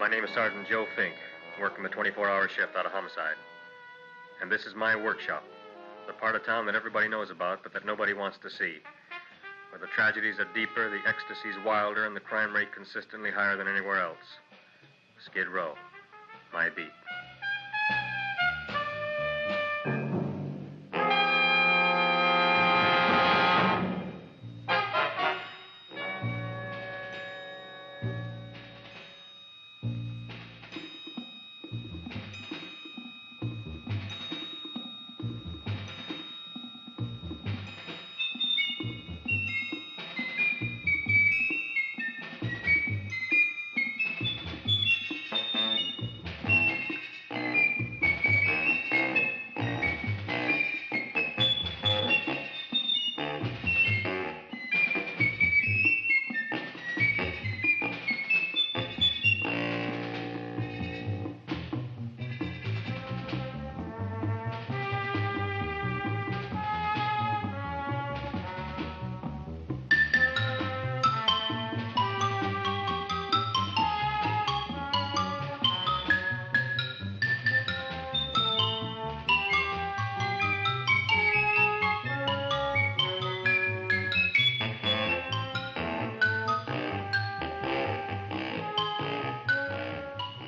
My name is Sergeant Joe Fink, working the 24-hour shift out of homicide. And this is my workshop, the part of town that everybody knows about, but that nobody wants to see. Where the tragedies are deeper, the ecstasy's wilder, and the crime rate consistently higher than anywhere else. Skid Row, my beat.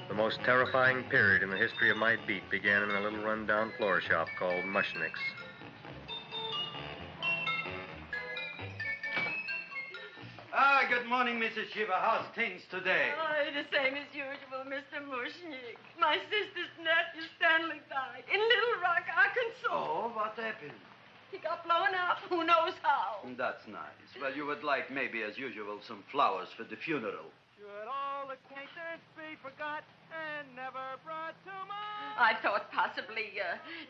The most terrifying period in the history of my beat began in a little run-down floor shop called Mushnick's. Good morning, Mrs. Shiva. How's things today? Oh, the same as usual, Mr. Mushnick. My sister's nephew, Stanley, died in Little Rock, Arkansas. Oh, what happened? He got blown up. Who knows how? That's nice. Well, you would like, maybe as usual, some flowers for the funeral. Should all acquaintance be forgot and never brought to mind? I thought possibly,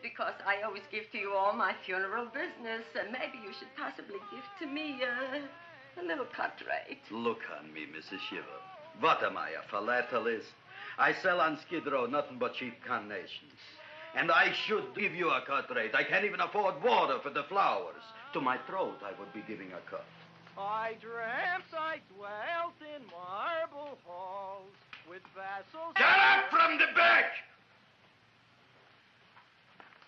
because I always give to you all my funeral business, maybe you should possibly give to me a little cut rate. Look on me, Mrs. Shiva. What am I, a philatelist? I sell on Skid Row nothing but cheap carnations. And I should give you a cut rate. I can't even afford water for the flowers. To my throat, I would be giving a cut. I dreamt I dwelt in marble halls with vassals... Get up from the back!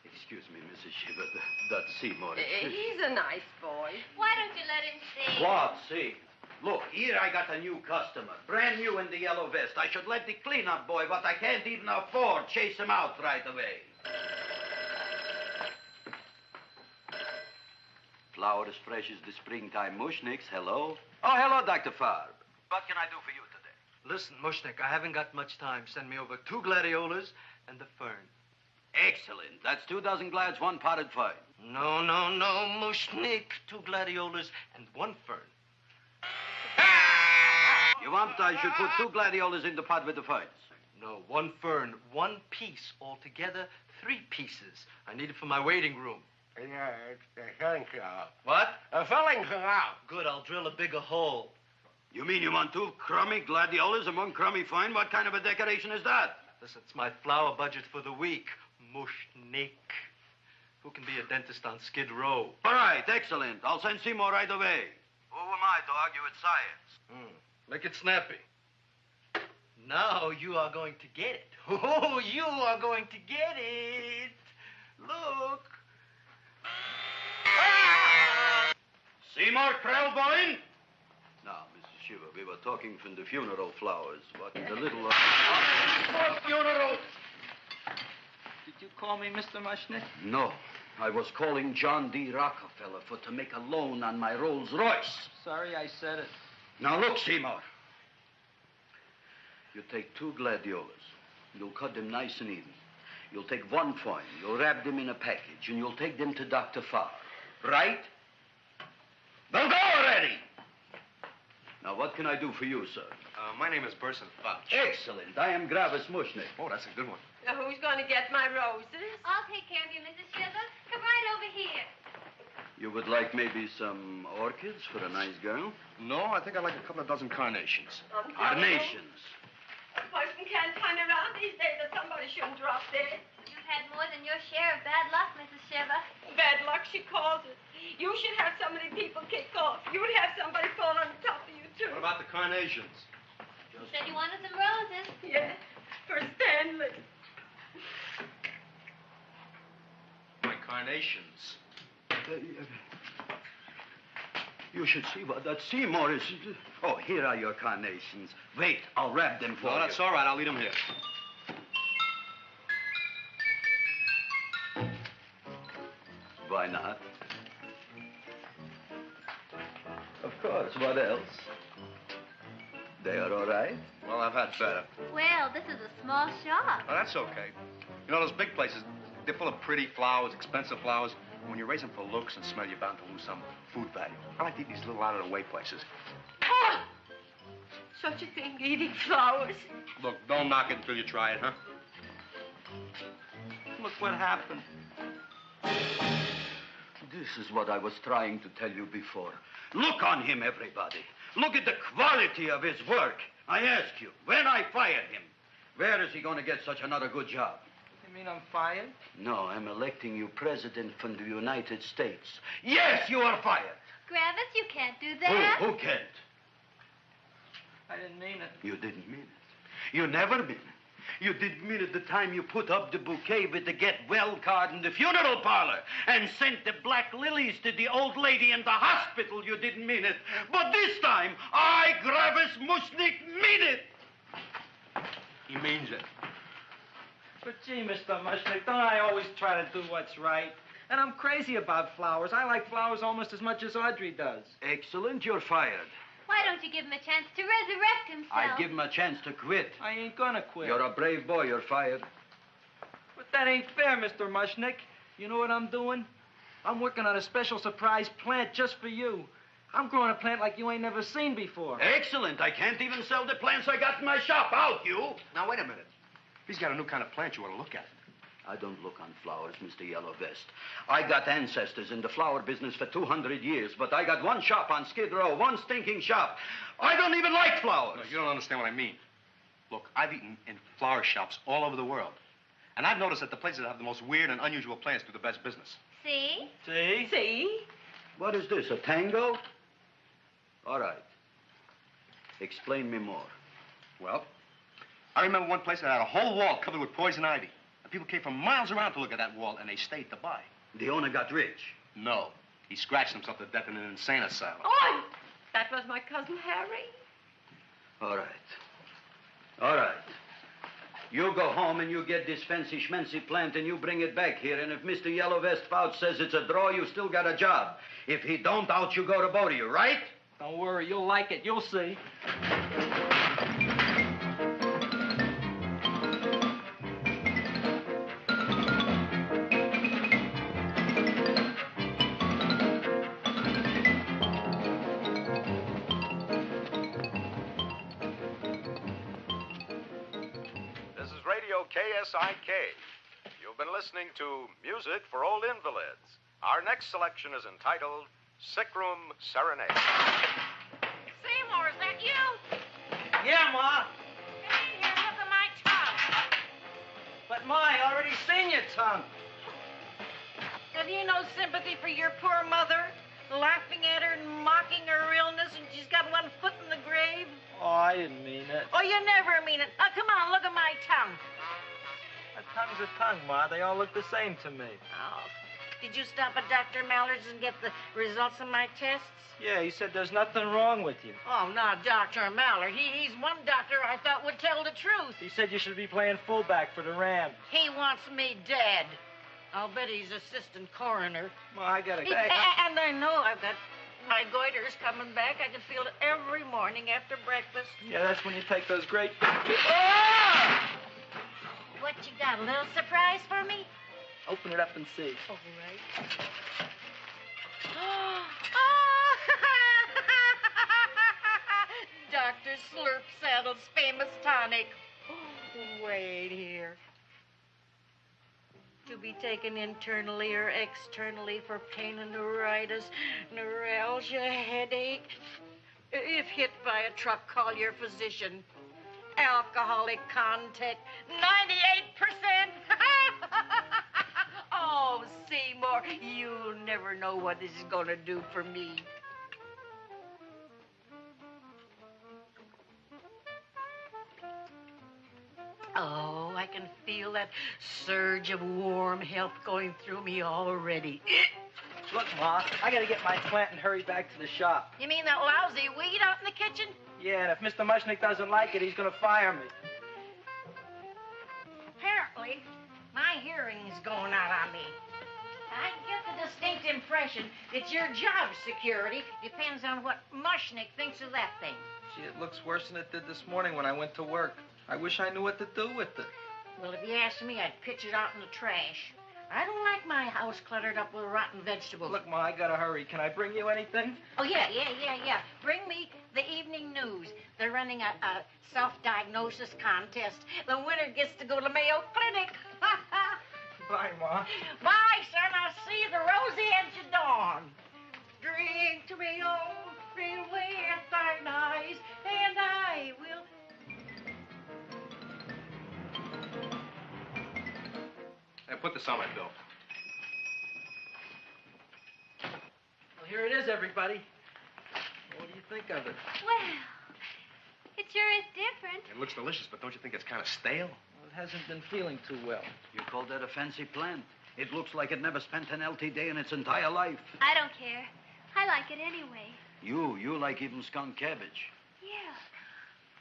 Excuse me, Mrs. Shiva, that's Seymour. He's a nice boy. Why don't you let him see? What, see? Look, here I got a new customer, brand new in the yellow vest. I should let the cleanup boy, but I can't even afford, chase him out right away. Flower as fresh as the springtime Mushnicks. Hello? Oh, hello, Dr. Farb. What can I do for you today? Listen, Mushnick, I haven't got much time. Send me over 2 gladiolas and the fern. Excellent. That's 2 dozen glads, 1 potted fern. No, Mushnick. 2 gladiolas and 1 fern. You want I should put 2 gladiolas in the pot with the ferns? No, 1 fern, 1 piece. Altogether, 3 pieces. I need it for my waiting room. Yeah, it's the filling canal. What? A filling canal. Good, I'll drill a bigger hole. You mean you want 2 crummy gladiolas and 1 crummy fern? What kind of a decoration is that? Listen, it's my flower budget for the week. Mushnick. Who can be a dentist on Skid Row? All right, excellent. I'll send Seymour right away. Who am I to argue with science? Make it snappy. Now you are going to get it. Oh, you are going to get it. Look. Seymour Krellboyne? Now, Mrs. Shiva, we were talking from the funeral flowers. What the little... For funeral! Did you call me Mr. Mushnick? No. I was calling John D. Rockefeller for to make a loan on my Rolls Royce. Sorry I said it. Now, look, Seymour. You take 2 gladiolas. You'll cut them nice and even. You'll take 1 fern. You'll wrap them in a package, and you'll take them to Dr. Farr. Right? Well, go already! Now, what can I do for you, sir? My name is Burson Fouch. Excellent. I am Gravis Mushnick. Oh, that's a good one. Who's going to get my roses? I'll take care of you, Mrs. Shiva. Come right over here. You would like maybe some orchids for a nice girl? No, I think I'd like a couple of dozen carnations. Carnations. A person can't turn around these days that somebody shouldn't drop dead. You've had more than your share of bad luck, Mrs. Shiva. Bad luck, she calls it. You should have so many people kick off. You would have somebody fall on top of you, too. What about the carnations? You said you wanted some roses. Yes, for Stanley. My carnations. You should see what that Seymour is. Oh, here are your carnations. Wait, I'll wrap them for you. No, that's all right. I'll leave them here. Why not? Of course, what else? They are all right? Well, I've had better. Well, this is a small shop. Oh, that's okay. You know, those big places, they're full of pretty flowers, expensive flowers. When you raise them for looks and smell, you're bound to lose some food value. I like to eat these little out-of-the-way places. Oh! Such a thing, eating flowers. Look, don't knock it until you try it, huh? Look what happened. This is what I was trying to tell you before. Look on him, everybody. Look at the quality of his work. I ask you, when I fired him, where is he going to get such another good job? You mean I'm fired? No, I'm electing you president from the United States. Yes, you are fired. Gravis, you can't do that. Who can't? I didn't mean it. You didn't mean it. You never mean it. You didn't mean it the time you put up the bouquet with the get well card in the funeral parlor and sent the black lilies to the old lady in the hospital. You didn't mean it. But this time, I, Gravis Mushnik, mean it. He means it. But gee, Mr. Mushnick, don't I always try to do what's right? And I'm crazy about flowers. I like flowers almost as much as Audrey does. Excellent, you're fired. Why don't you give him a chance to resurrect himself? I give him a chance to quit. I ain't gonna quit. You're a brave boy, you're fired. But that ain't fair, Mr. Mushnick. You know what I'm doing? I'm working on a special surprise plant just for you. I'm growing a plant like you ain't never seen before. Excellent. I can't even sell the plants I got in my shop. Out, you. Now, wait a minute. He's got a new kind of plant you ought to look at. I don't look on flowers, Mr. Yellow Vest. I got ancestors in the flower business for 200 years, but I got one shop on Skid Row, one stinking shop. I don't even like flowers. No, you don't understand what I mean. Look, I've eaten in flower shops all over the world. And I've noticed that the places that have the most weird and unusual plants do the best business. See? See? See? What is this, a tango? All right. Explain me more. Well, I remember one place that had a whole wall covered with poison ivy. And people came from miles around to look at that wall, and they stayed to buy. The owner got rich. No. He scratched himself to death in an insane asylum. Oh, that was my cousin Harry. All right. All right. You go home and you get this fancy schmancy plant and you bring it back here. And if Mr. Yellow Vest Fouch says it's a draw, you still got a job. If he don't, out you go to both of you, right? Don't worry, you'll like it. You'll see. KSIK. You've been listening to Music for Old Invalids. Our next selection is entitled Sick Room Serenade. Seymour, is that you? Yeah, Ma. Come in here, look at my tongue. But, Ma, I already seen your tongue. Have you no sympathy for your poor mother? Laughing at her and mocking her illness, and she's got one foot in the grave? Oh, I didn't mean it. Oh, you never mean it. Now, come on, look at my tongue. A tongue's a tongue, Ma. They all look the same to me. Oh, did you stop at Dr. Mallard's and get the results of my tests? Yeah, he said there's nothing wrong with you. Oh, not Dr. Mallard. He's one doctor I thought would tell the truth. He said you should be playing fullback for the Rams. He wants me dead. I'll bet he's assistant coroner. Ma, I gotta go. And I know I've got my goiters coming back. I can feel it every morning after breakfast. Yeah, that's when you take those great... Ah! What you got, a little surprise for me? Open it up and see. All right. Dr. Slurp Saddle's famous tonic. Wait here. To be taken internally or externally for pain and neuritis, neuralgia, headache. If hit by a truck, call your physician. Alcoholic contact, 98%. Oh, Seymour, you'll never know what this is going to do for me. Oh, I can feel that surge of warm health going through me already. Look, Ma, I gotta get my plant and hurry back to the shop. You mean that lousy weed out in the kitchen? Yeah, and if Mr. Mushnick doesn't like it, he's gonna fire me. Apparently, my hearing's going out on me. I get the distinct impression that your job security depends on what Mushnick thinks of that thing. Gee, it looks worse than it did this morning when I went to work. I wish I knew what to do with it. Well, if you asked me, I'd pitch it out in the trash. I don't like my house cluttered up with rotten vegetables. Look, Ma, I gotta hurry. Can I bring you anything? Oh, yeah. Bring me the evening news. They're running a self-diagnosis contest. The winner gets to go to Mayo Clinic. Bye, Ma. Bye, son. I'll see you the rosy edge of dawn. Drink to me, oh, drink away at thine eyes, and I will... Hey, put this on my bill. Well, here it is, everybody. What do you think of it? Well, it sure is different. It looks delicious, but don't you think it's kind of stale? Well, it hasn't been feeling too well. You call that a fancy plant? It looks like it never spent an LT day in its entire life. I don't care. I like it anyway. You like even skunk cabbage. Yeah.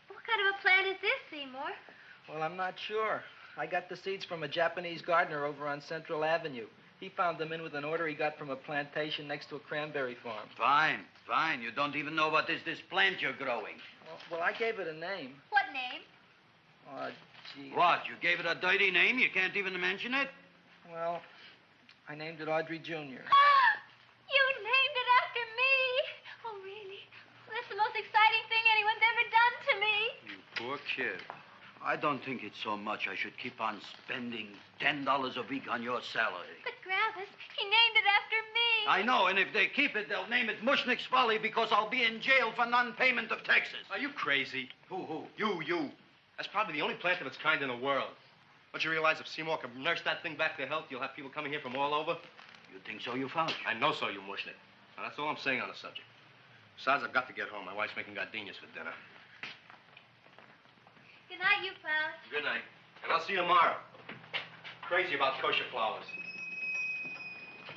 What kind of a plant is this, Seymour? Well, I'm not sure. I got the seeds from a Japanese gardener over on Central Avenue. He found them in with an order he got from a plantation next to a cranberry farm. Fine. You don't even know what is this plant you're growing. Well, I gave it a name. What name? Oh, gee. What? You gave it a dirty name? You can't even mention it? Well, I named it Audrey Jr. You named it after me. Oh, really? Well, that's the most exciting thing anyone's ever done to me. You poor kid. I don't think it's so much I should keep on spending $10 a week on your salary. But, Gravis, he named it after me. I know, and if they keep it, they'll name it Mushnick's Folly because I'll be in jail for non-payment of taxes. Are you crazy? Who? You. That's probably the only plant of its kind in the world. Don't you realize if Seymour can nurse that thing back to health, you'll have people coming here from all over? You think so, you Fauch? I know so, you Mushnick. Now, that's all I'm saying on the subject. Besides, I've got to get home. My wife's making gardenias for dinner. Good night, you Fauch. Good night. And I'll see you tomorrow. Crazy about kosher flowers.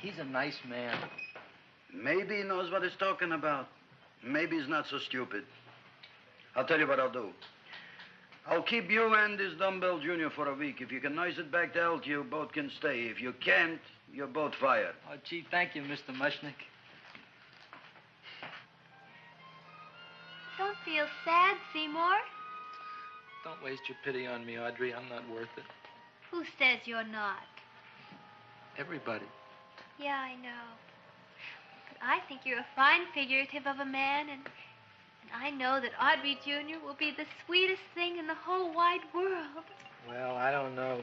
He's a nice man. Maybe he knows what he's talking about. Maybe he's not so stupid. I'll tell you what I'll do. I'll keep you and this dumbbell junior for a week. If you can nurse it back to health, you both can stay. If you can't, you're both fired. Oh, gee, thank you, Mr. Mushnick. Don't feel sad, Seymour. Don't waste your pity on me, Audrey. I'm not worth it. Who says you're not? Everybody. Yeah, I know. But I think you're a fine figurative of a man, and I know that Audrey Jr. will be the sweetest thing in the whole wide world. Well, I don't know.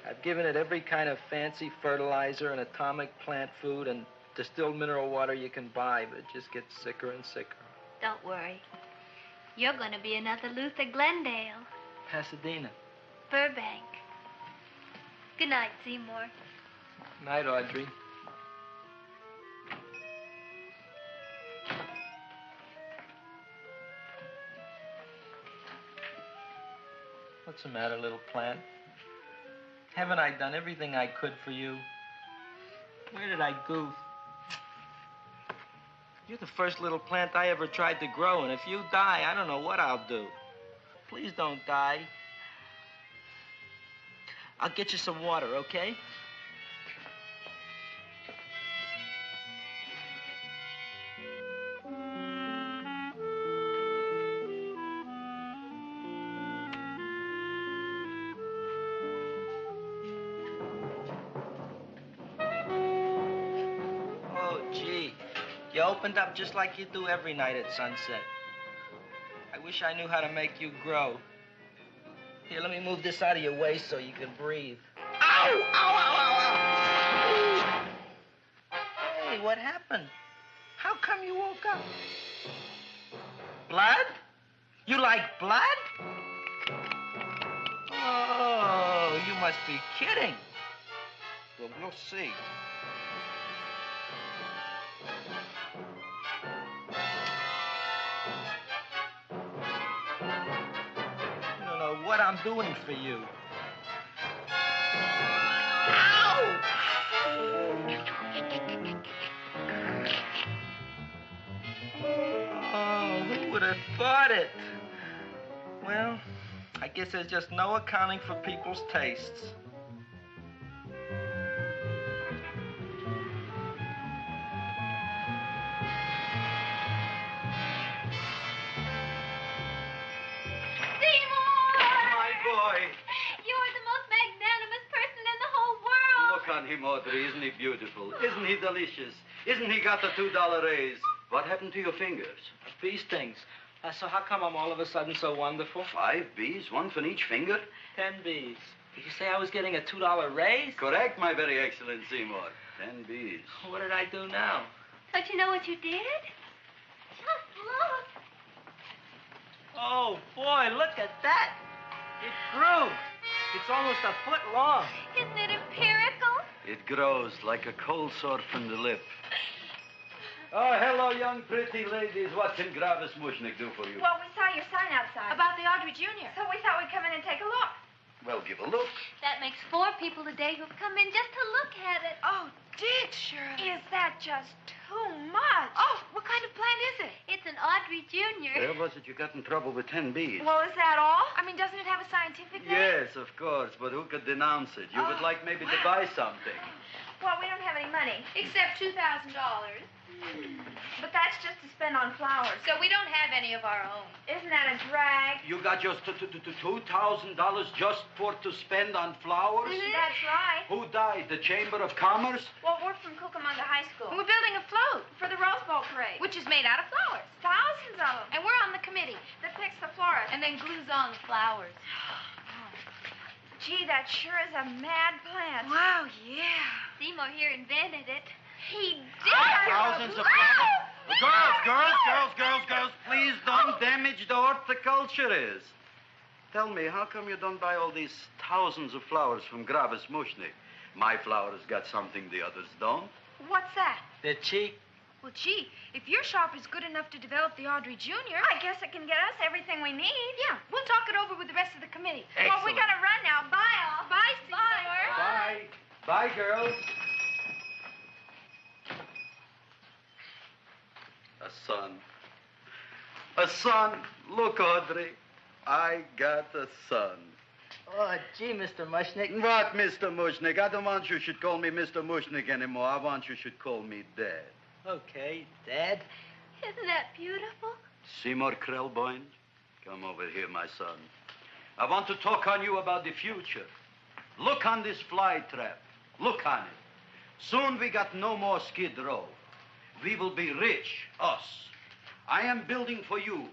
I've given it every kind of fancy fertilizer and atomic plant food and distilled mineral water you can buy, but it just gets sicker and sicker. Don't worry. You're going to be another Luther Glendale. Pasadena. Burbank. Good night, Seymour. Night, Audrey. What's the matter, little plant? Haven't I done everything I could for you? Where did I goof? You're the first little plant I ever tried to grow, and if you die, I don't know what I'll do. Please don't die. I'll get you some water, okay? You opened up just like you do every night at sunset. I wish I knew how to make you grow. Here, let me move this out of your way so you can breathe. Ow! Ow, ow, ow, ow! Hey, what happened? How come you woke up? Blood? You like blood? Oh, you must be kidding. Well, we'll see. What I'm doing for you. Oh, who would have thought it? Well, I guess there's just no accounting for people's tastes. My boy. You're the most magnanimous person in the whole world. Look on him, Audrey. Isn't he beautiful? Isn't he delicious? Isn't he got the $2 raise? What happened to your fingers? Bee stings. So how come I'm all of a sudden so wonderful? 5 bees, one for each finger? 10 bees. Did you say I was getting a $2 raise? Correct, my very excellent Seymour. 10 bees. What did I do now? Don't you know what you did? Just look. Oh, boy, look at that. It grew. It's almost a foot long. Isn't it empirical? It grows like a cold sore from the lip. Oh, hello, young pretty ladies. What can Gravis Mushnick do for you? Well, we saw your sign outside. About the Audrey Jr. So we thought we'd come in and take a look. Well, give a look. That makes 4 people today who've come in just to look at it. Oh, did Shirley? Is that just too much? Oh, what kind of plant is it? It's an Audrey Jr. Where was it you got in trouble with 10 bees? Well, is that all? I mean, doesn't it have a scientific name? Yes, of course, but who could denounce it? You would like maybe to buy something. Well, we don't have any money. Except $2,000. But that's just to spend on flowers. So we don't have any of our own. Isn't that a drag? You got just $2,000 just to spend on flowers? That's right. Who died? The Chamber of Commerce? Well, we're from Cucamonga High School. We're building a float, For the Rose Bowl parade. which is made out of flowers. Thousands of them. And we're on the committee That picks the florist. and then glues on the flowers. Gee, that sure is a mad plant. Wow, yeah. Seymour here invented it. He did. Thousands of flowers. Girls, please don't damage the horticulturist. Tell me, how come you don't buy all these thousands of flowers from Gravis Mushnick? My flowers got something the others don't. What's that? They're cheap. Well, gee, if your shop is good enough to develop the Audrey Jr., I guess it can get us everything we need. Yeah, we'll talk it over with the rest of the committee. Well, we gotta run now. Bye, all. Bye, Seymour. Bye. Bye, girls. A son. A son. Look, Audrey. I got a son. Oh, gee, Mr. Mushnick. What, Mr. Mushnick? I don't want you should call me Mr. Mushnick anymore. I want you should call me Dad. Okay, Dad. Isn't that beautiful? Seymour Krelboyne, come over here, my son. I want to talk on you about the future. Look on this fly trap. Look on it. Soon we got no more Skid Row. We will be rich, us. I am building for you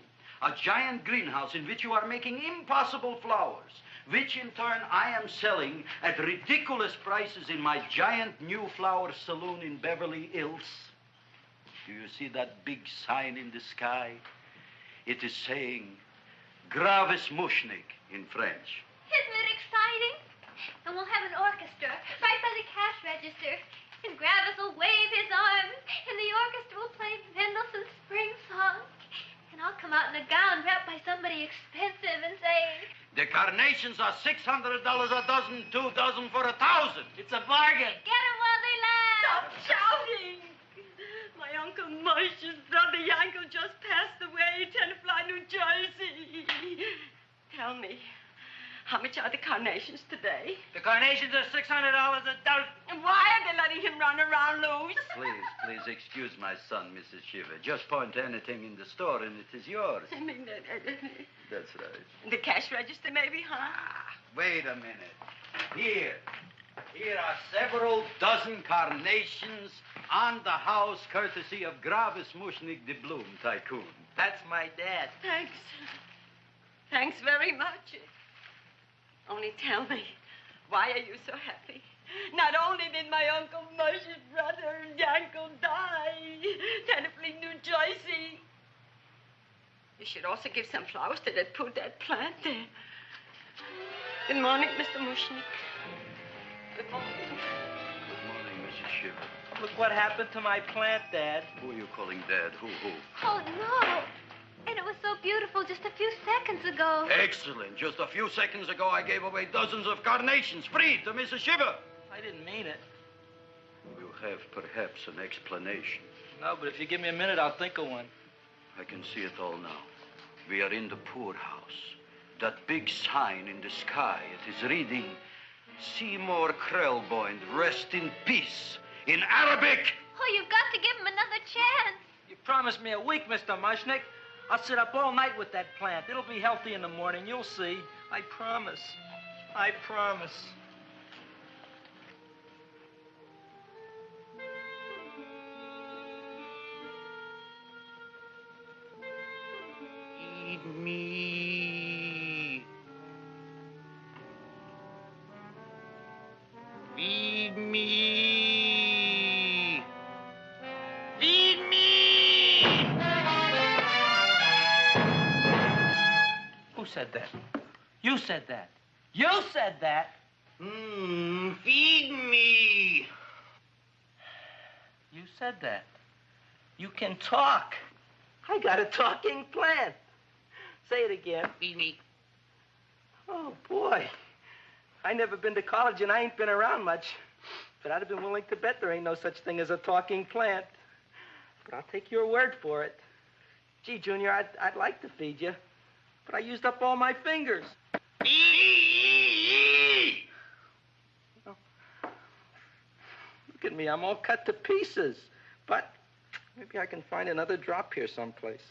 a giant greenhouse in which you are making impossible flowers, which in turn I am selling at ridiculous prices in my giant new flower saloon in Beverly Hills. Do you see that big sign in the sky? It is saying Gravis Mushnick in French. Isn't it exciting? And we'll have an orchestra right by the cash register. And Gravis will wave his arms, and the orchestra will play Mendelssohn's Spring Song. And I'll come out in a gown wrapped by somebody expensive and say, The carnations are $600 a dozen, 2 dozen for 1,000. It's a bargain. get 'em while they last. Stop shouting. My Uncle Mush's brother Jekyll just passed away, Tenafly, New Jersey. Tell me, how much are the carnations today? The carnations are $600 a dozen. And why are they letting him run around loose? Please excuse my son, Mrs. Shiver. Just point to anything in the store and it is yours. I mean, That's right. the cash register maybe, huh? Wait a minute. Here are several dozen carnations on the house, courtesy of Gravis Mushnick, the Bloom Tycoon. That's my dad. Thanks. Thanks very much. Only tell me, why are you so happy? Not only did my Uncle Mush's brother Jekyll die, Tenafly, New Jersey, you should also give some flowers to that poor dead plant there. Good morning, Mr. Mushnick. Good morning. Good morning, Mrs. Shiver. Look what happened to my plant, Dad. Who are you calling Dad? Who? Oh, no. And it was so beautiful just a few seconds ago. Excellent. Just a few seconds ago, I gave away dozens of carnations free to Mrs. Shiver. I didn't mean it. You have perhaps an explanation. No, but if you give me a minute, I'll think of one. I can see it all now. We are in the poorhouse. That big sign in the sky, it is reading, Seymour Krelboyne, rest in peace, in Arabic. Oh, you've got to give him another chance. You promised me a week, Mr. Mushnick. I'll sit up all night with that plant. It'll be healthy in the morning. You'll see. I promise. I promise. Feed me. Feed me. Feed me. Who said that? You said that. You said that. Feed me. You said that. You can talk. I got a talking plant. Say it again. Feed me. Oh, boy. I never been to college and I ain't been around much. But I'd have been willing to bet there ain't no such thing as a talking plant. But I'll take your word for it. Gee, Junior, I'd like to feed you. But I used up all my fingers. Oh. Look at me. I'm all cut to pieces. But maybe I can find another drop here someplace.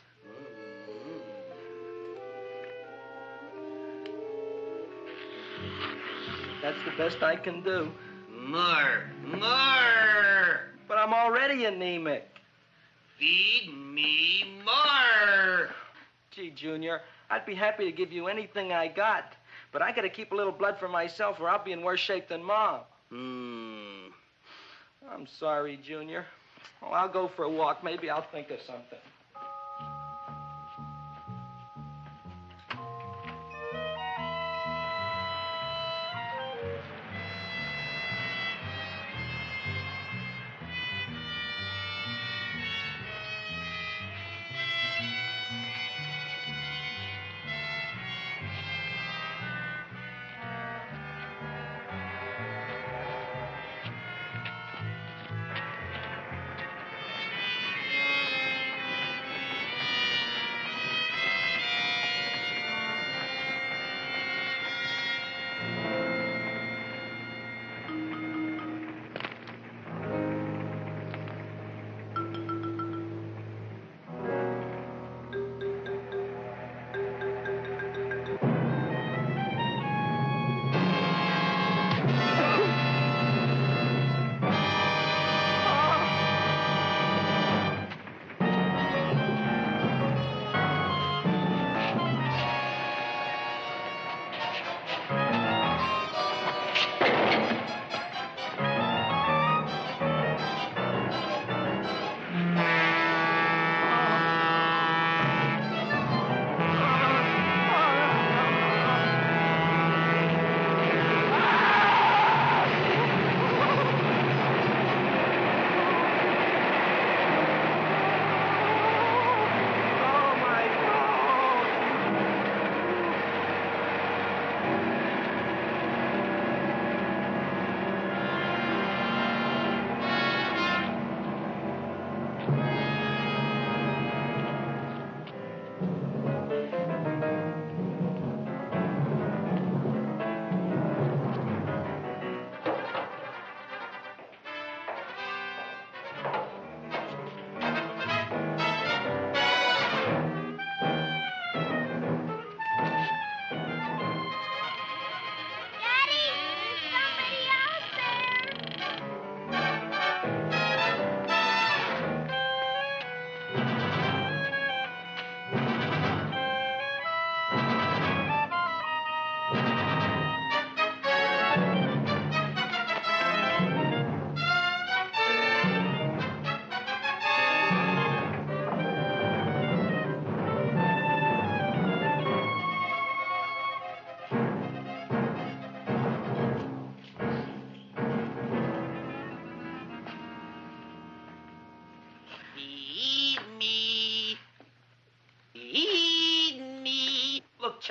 That's the best I can do. More. But I'm already anemic. Feed me more. Gee, Junior, I'd be happy to give you anything I got. But I gotta keep a little blood for myself or I'll be in worse shape than Mom. I'm sorry, Junior. Well, I'll go for a walk. Maybe I'll think of something.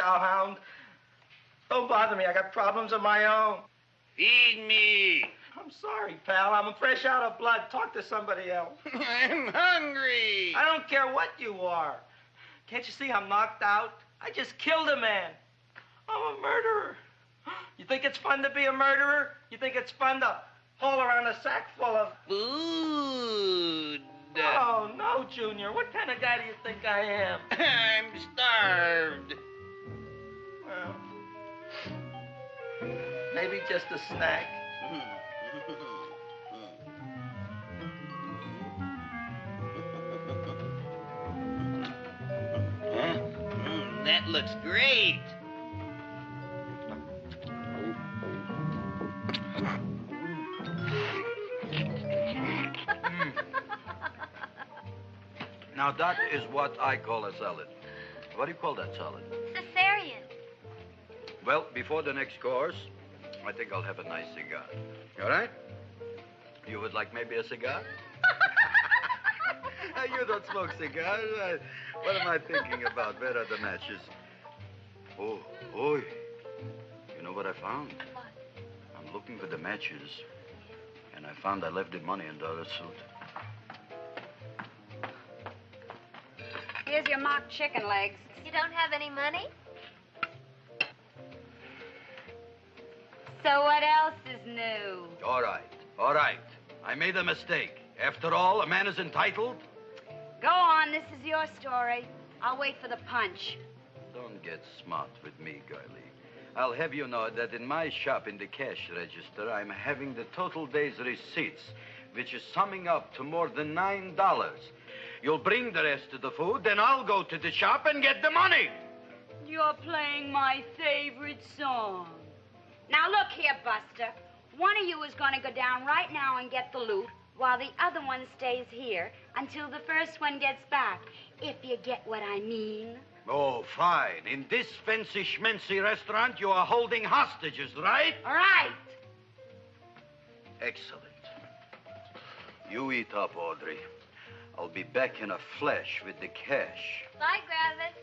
chowhound. Don't bother me. I got problems of my own. Feed me. I'm sorry, pal. I'm fresh out of blood. Talk to somebody else. I'm hungry. I don't care what you are. Can't you see I'm knocked out? I just killed a man. I'm a murderer. You think it's fun to be a murderer? You think it's fun to haul around a sack full of food? Oh, no, Junior. What kind of guy do you think I am? I'm starved. Well, maybe just a snack. That looks great. Now, that is what I call a salad. What do you call that salad? Caesarean. Well, before the next course, I think I'll have a nice cigar. All right? You would like maybe a cigar? You don't smoke cigars. What am I thinking about? Where are the matches? Oh, you know what I found? What? I'm looking for the matches, and I found I left the money in the other suit. Here's your mock chicken legs. You don't have any money? So what else is new? All right. I made a mistake. After all, a man is entitled. Go on, this is your story. I'll wait for the punch. Don't get smart with me, girlie. I'll have you know that in my shop in the cash register, I'm having the total day's receipts, which is summing up to more than $9. You'll bring the rest of the food, then I'll go to the shop and get the money. You're playing my favorite song. Now, look here, Buster. One of you is going to go down right now and get the loot, while the other one stays here until the first one gets back, if you get what I mean. Oh, fine. In this fancy schmancy restaurant, you are holding hostages, right? All right. Excellent. You eat up, Audrey. I'll be back in a flash with the cash. Bye, Gravis.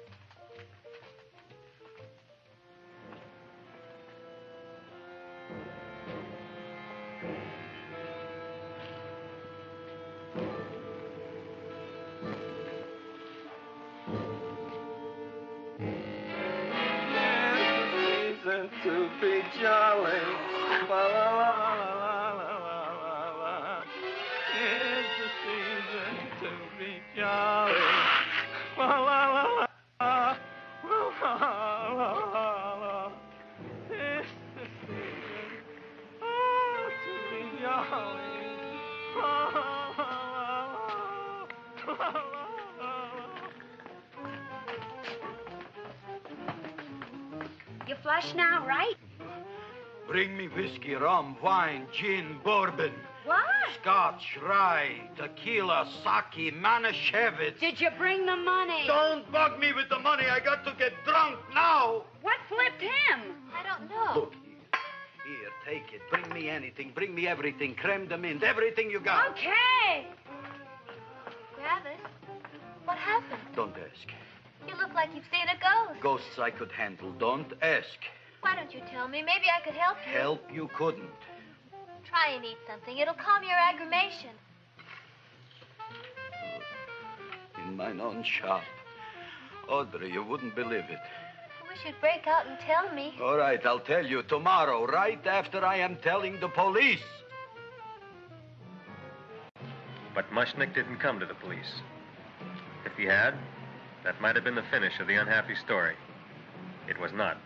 To be jolly. La, la, la, la, la, la, la. It's the season to be jolly. La, la, la, la, la, la, la, la. It's the season to be jolly. La, la, la, la, la, la. You flush now, right? Bring me whiskey, rum, wine, gin, bourbon. What? Scotch, rye, tequila, sake, Manischewitz. Did you bring the money? Don't bug me with the money. I got to get drunk now. What flipped him? I don't know. Look, here, take it. Bring me anything. Bring me everything. Creme de menthe, everything you got. Okay. Gravis, what happened? Don't ask. You look like you've seen a ghost. Ghosts I could handle. Don't ask. Why don't you tell me? Maybe I could help you. Help you couldn't. Try and eat something. It'll calm your aggravation. In mine own shop. Audrey, you wouldn't believe it. I wish you'd break out and tell me. All right, I'll tell you tomorrow, right after I am telling the police. But Mushnick didn't come to the police. If he had, that might have been the finish of the unhappy story. It was not.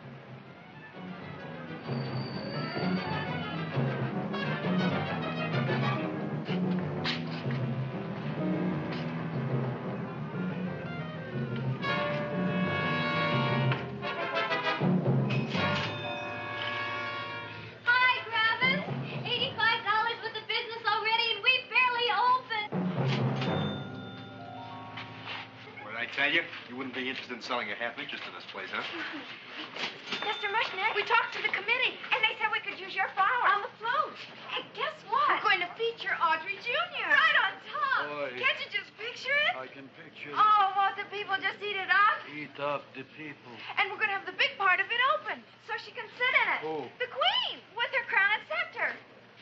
Hi, Gravis. $85 worth of business already, and we barely opened. What did I tell you? You wouldn't be interested in selling a half interest in this place, huh? Mr. Mushnick, we talked to the committee, and they said we could use your flour on the float. And guess what? We're going to feature Audrey Jr. Right on top. Boy. Can't you just picture it? I can picture it. Oh, won't the people just eat it up? Eat up the people. And we're going to have the big part of it open so she can sit in it. Who? The queen with her crown and scepter.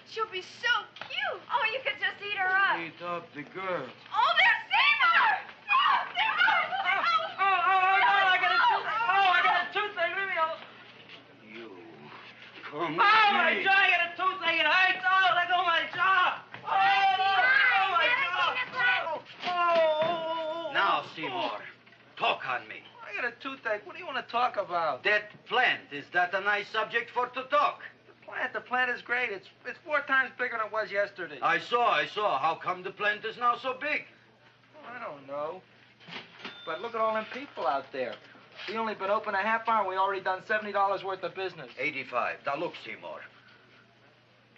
She'll be so cute. Oh, you could just eat her up. Eat up the girl. Oh, there's Seymour! Oh, Seymour! I got a toothache. Leave me alone. You come Oh, with my me. jaw, I got a toothache. It hurts. Oh, let go of my jaw. Oh, my jaw. Oh. Now, Seymour, talk on me. I got a toothache. What do you want to talk about? That plant, is that a nice subject for to talk? The plant is great. It's 4 times bigger than it was yesterday. I saw. How come the plant is now so big? I don't know. But look at all them people out there. We only been open a half hour and we already done $70 worth of business. 85. Now, look, Seymour.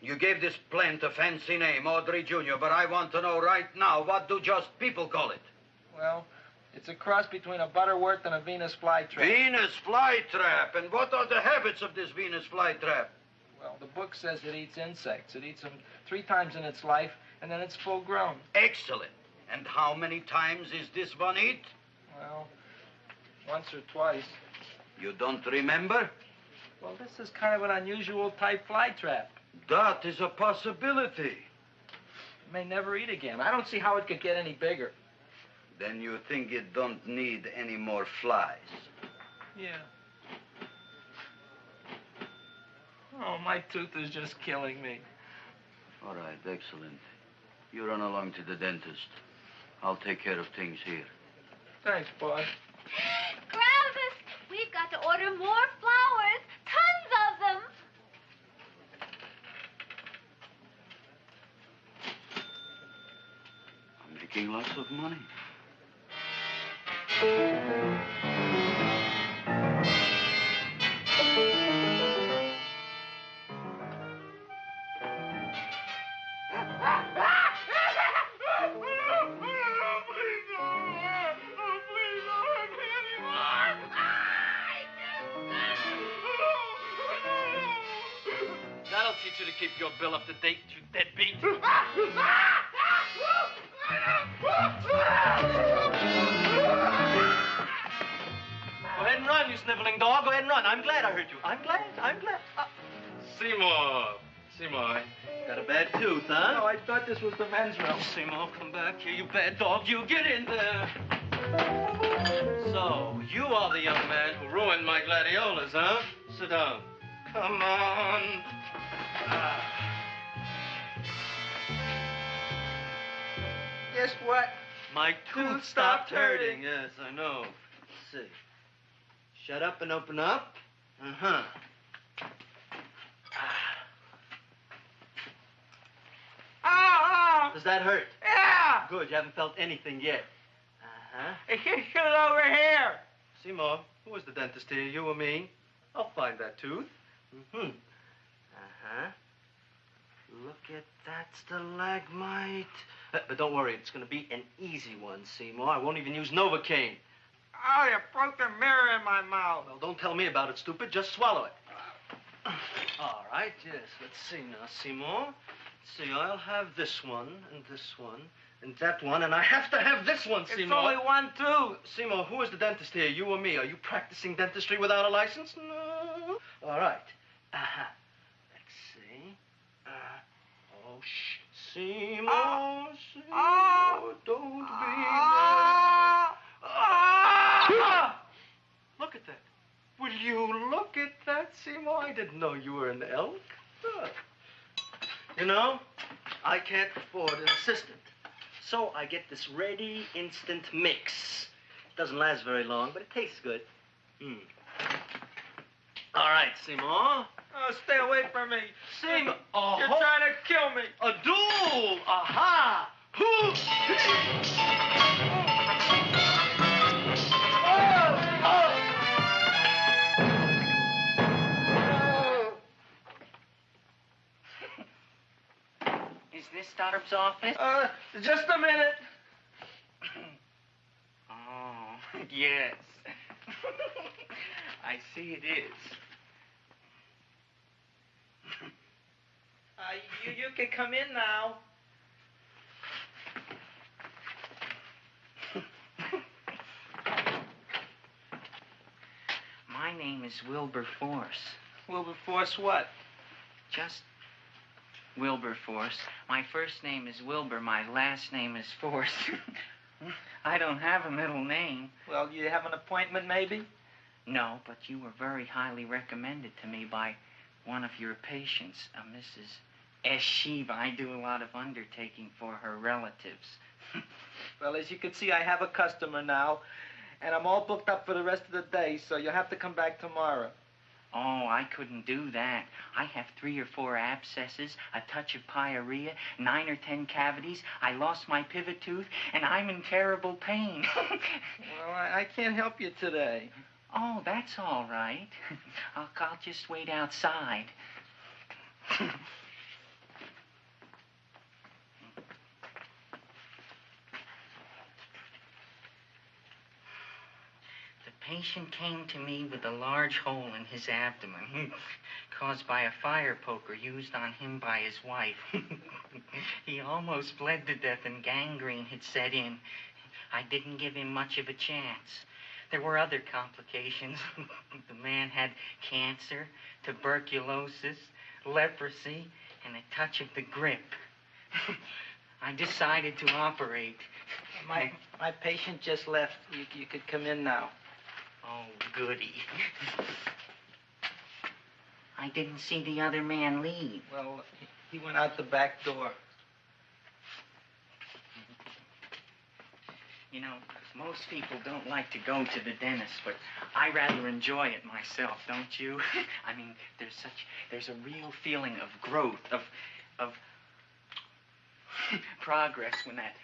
You gave this plant a fancy name, Audrey Jr., but I want to know right now, what do just people call it? Well, it's a cross between a Butterworth and a Venus flytrap. Venus flytrap. And what are the habits of this Venus flytrap? Well, the book says it eats insects. It eats them 3 times in its life, and then it's full grown. Excellent. And how many times is this one eat? Well, once or twice. You don't remember? Well, this is kind of an unusual type flytrap. That is a possibility. It may never eat again. I don't see how it could get any bigger. Then you think it don't need any more flies? Yeah. Oh, my tooth is just killing me. All right, excellent. You run along to the dentist. I'll take care of things here. Thanks, boy. Gravis, we've got to order more flowers. Tons of them. I'm making lots of money. That'll teach you to keep your bill up to date, you deadbeat. Go ahead and run, you sniveling dog. Go ahead and run. I'm glad I hurt you. I'm glad. Seymour, got a bad tooth, huh? No, I thought this was the men's room. Seymour, come back here, you bad dog. You get in there. So, you are the young man who ruined my gladiolas, huh? Sit down. Come on. Guess what? My tooth stopped hurting. Yes, I know. Let's see. Shut up and open up. Uh-huh. Oh! Does that hurt? Yeah! Good, you haven't felt anything yet. Uh-huh. It's just shoot over here. Seymour, who was the dentist here, you or me? I'll find that tooth. Mm-hmm. Uh-huh. Look at that stalagmite. But don't worry, it's going to be an easy one, Seymour. I won't even use Novocaine. Oh, you broke the mirror in my mouth. Well, don't tell me about it, stupid. Just swallow it. All right, yes. Let's see now, Seymour. Let's see, I'll have this one, and that one, and I have to have this one, Seymour. It's only one tooth. Seymour, who is the dentist here, you or me? Are you practicing dentistry without a license? No. All right. Uh-huh. Let's see. Oh, shh. Seymour, Seymour, don't be mad. Look at that. Will you look at that, Seymour? I didn't know you were an elk. You know, I can't afford an assistant. So I get this ready instant mix. It doesn't last very long, but it tastes good. All right, Seymour. Oh, stay away from me. Seymour. You're trying to kill me. A duel. Aha. Is this Starbuck's office? Just a minute. Oh, yes. I see it is. You can come in now. My name is Wilberforce. Wilberforce what? Just Wilberforce. My first name is Wilbur. My last name is Force. I don't have a middle name. Well, you have an appointment, maybe? No, but you were very highly recommended to me by one of your patients, a Mrs. S. Shiva. I do a lot of undertaking for her relatives. Well, as you can see, I have a customer now, and I'm all booked up for the rest of the day, so you'll have to come back tomorrow. Oh, I couldn't do that. I have 3 or 4 abscesses, a touch of pyorrhea, 9 or 10 cavities. I lost my pivot tooth, and I'm in terrible pain. Well, I can't help you today. Oh, that's all right. I'll just wait outside. The patient came to me with a large hole in his abdomen caused by a fire poker used on him by his wife. He almost bled to death and gangrene had set in. I didn't give him much of a chance. There were other complications. The man had cancer, tuberculosis, leprosy, and a touch of the grip. I decided to operate. My patient just left. You could come in now. Oh, goody. I didn't see the other man leave. Well, he went out the back door. You know, most people don't like to go to the dentist, but I rather enjoy it myself, don't you? I mean, there's a real feeling of growth, of progress when that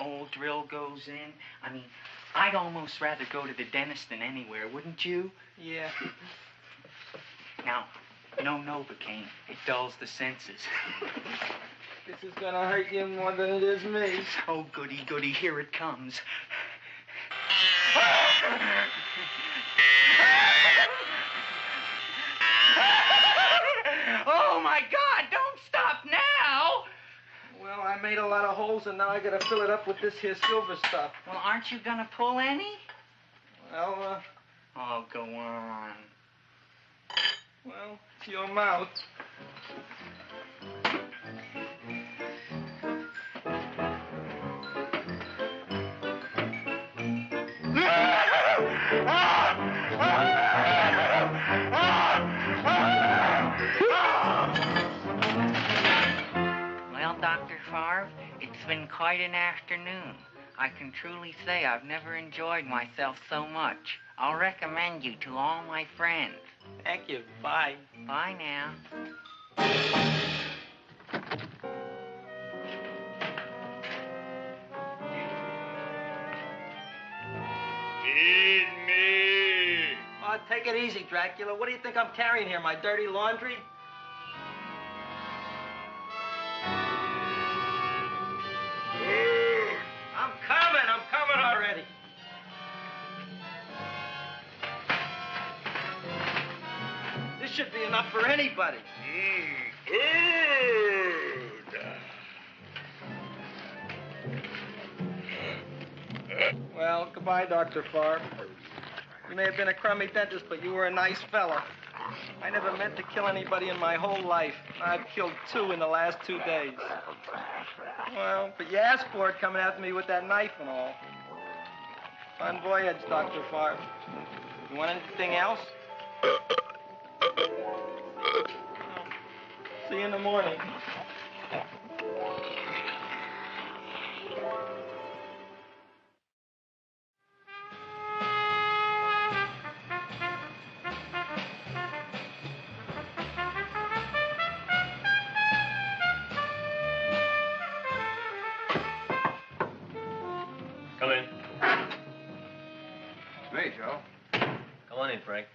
old drill goes in. I mean, I'd almost rather go to the dentist than anywhere, wouldn't you? Yeah. Now, no Novocaine. It dulls the senses. This is gonna hurt you more than it is me. Oh, goody, goody, here it comes. Oh, my God, don't stop now! Well, I made a lot of holes, and now I gotta fill it up with this here silver stuff. Well, aren't you gonna pull any? Well, Oh, go on. Well, it's your mouth. Well, Dr. Favre, it's been quite an afternoon. I can truly say I've never enjoyed myself so much. I'll recommend you to all my friends. Thank you. Bye. Bye now. Feed me. Oh, take it easy, Dracula. What do you think I'm carrying here, my dirty laundry? I'm coming already. This should be enough for anybody. Well, goodbye, Dr. Favre. You may have been a crummy dentist, but you were a nice fella. I never meant to kill anybody in my whole life. I've killed 2 in the last 2 days. Well, but you asked for it coming after me with that knife and all. Bon voyage, Dr. Favre. You want anything else? See you in the morning. Come in. Hey, Joe. Come on in, Frank.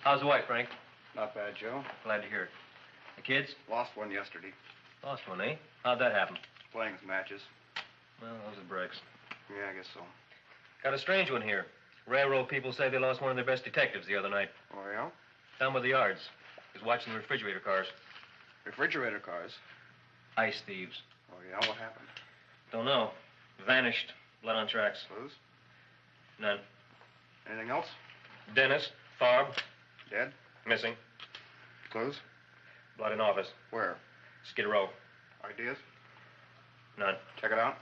How's the wife, Frank? Not bad, Joe. Glad to hear it. The kids? Lost one yesterday. Lost one, eh? How'd that happen? Playing some matches. Well, those are breaks. Yeah, I guess so. Got a strange one here. Railroad people say they lost one of their best detectives the other night. Oh, yeah? Down by the yards. He was watching the refrigerator cars. Refrigerator cars? Ice thieves. Oh, yeah? What happened? Don't know. Vanished. Blood on tracks. Clues? None. Anything else? Dennis, Farb. Dead? Missing. Clues? Blood in office. Where? Skid Row. Ideas? None. Check it out.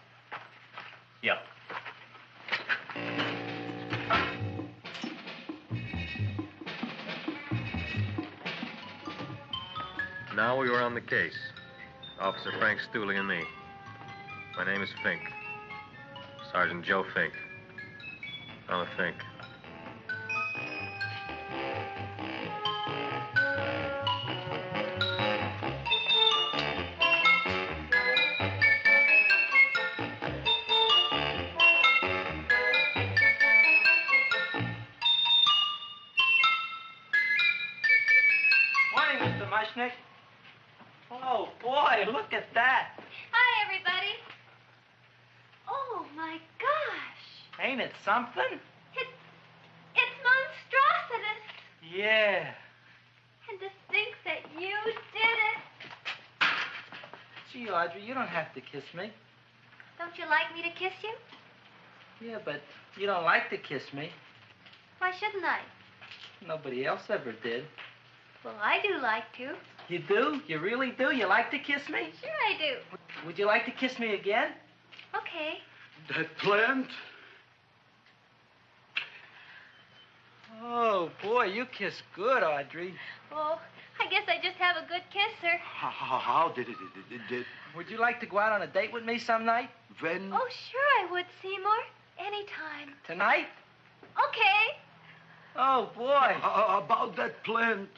Yeah. Now we were on the case. Officer Frank Stooley and me. My name is Fink. Sergeant Joe Fink. I'm a Fink. Morning, Mr. Mushnick. Oh, boy, look at that. Hi, everybody. Oh, my gosh. Ain't it something? It's monstrositous. Yeah. And to think that you did it. Gee, Audrey, you don't have to kiss me. Don't you like me to kiss you? Yeah, but you don't like to kiss me. Why shouldn't I? Nobody else ever did. Well, I do like to. You do? You really do? You like to kiss me? Sure I do. Would you like to kiss me again? Okay. That plant? Oh, boy, you kiss good, Audrey. Oh, I guess I just have a good kisser. How did it? Would you like to go out on a date with me some night? When? Oh, sure I would, Seymour. Anytime. Tonight? Okay. Oh, boy. About that plant.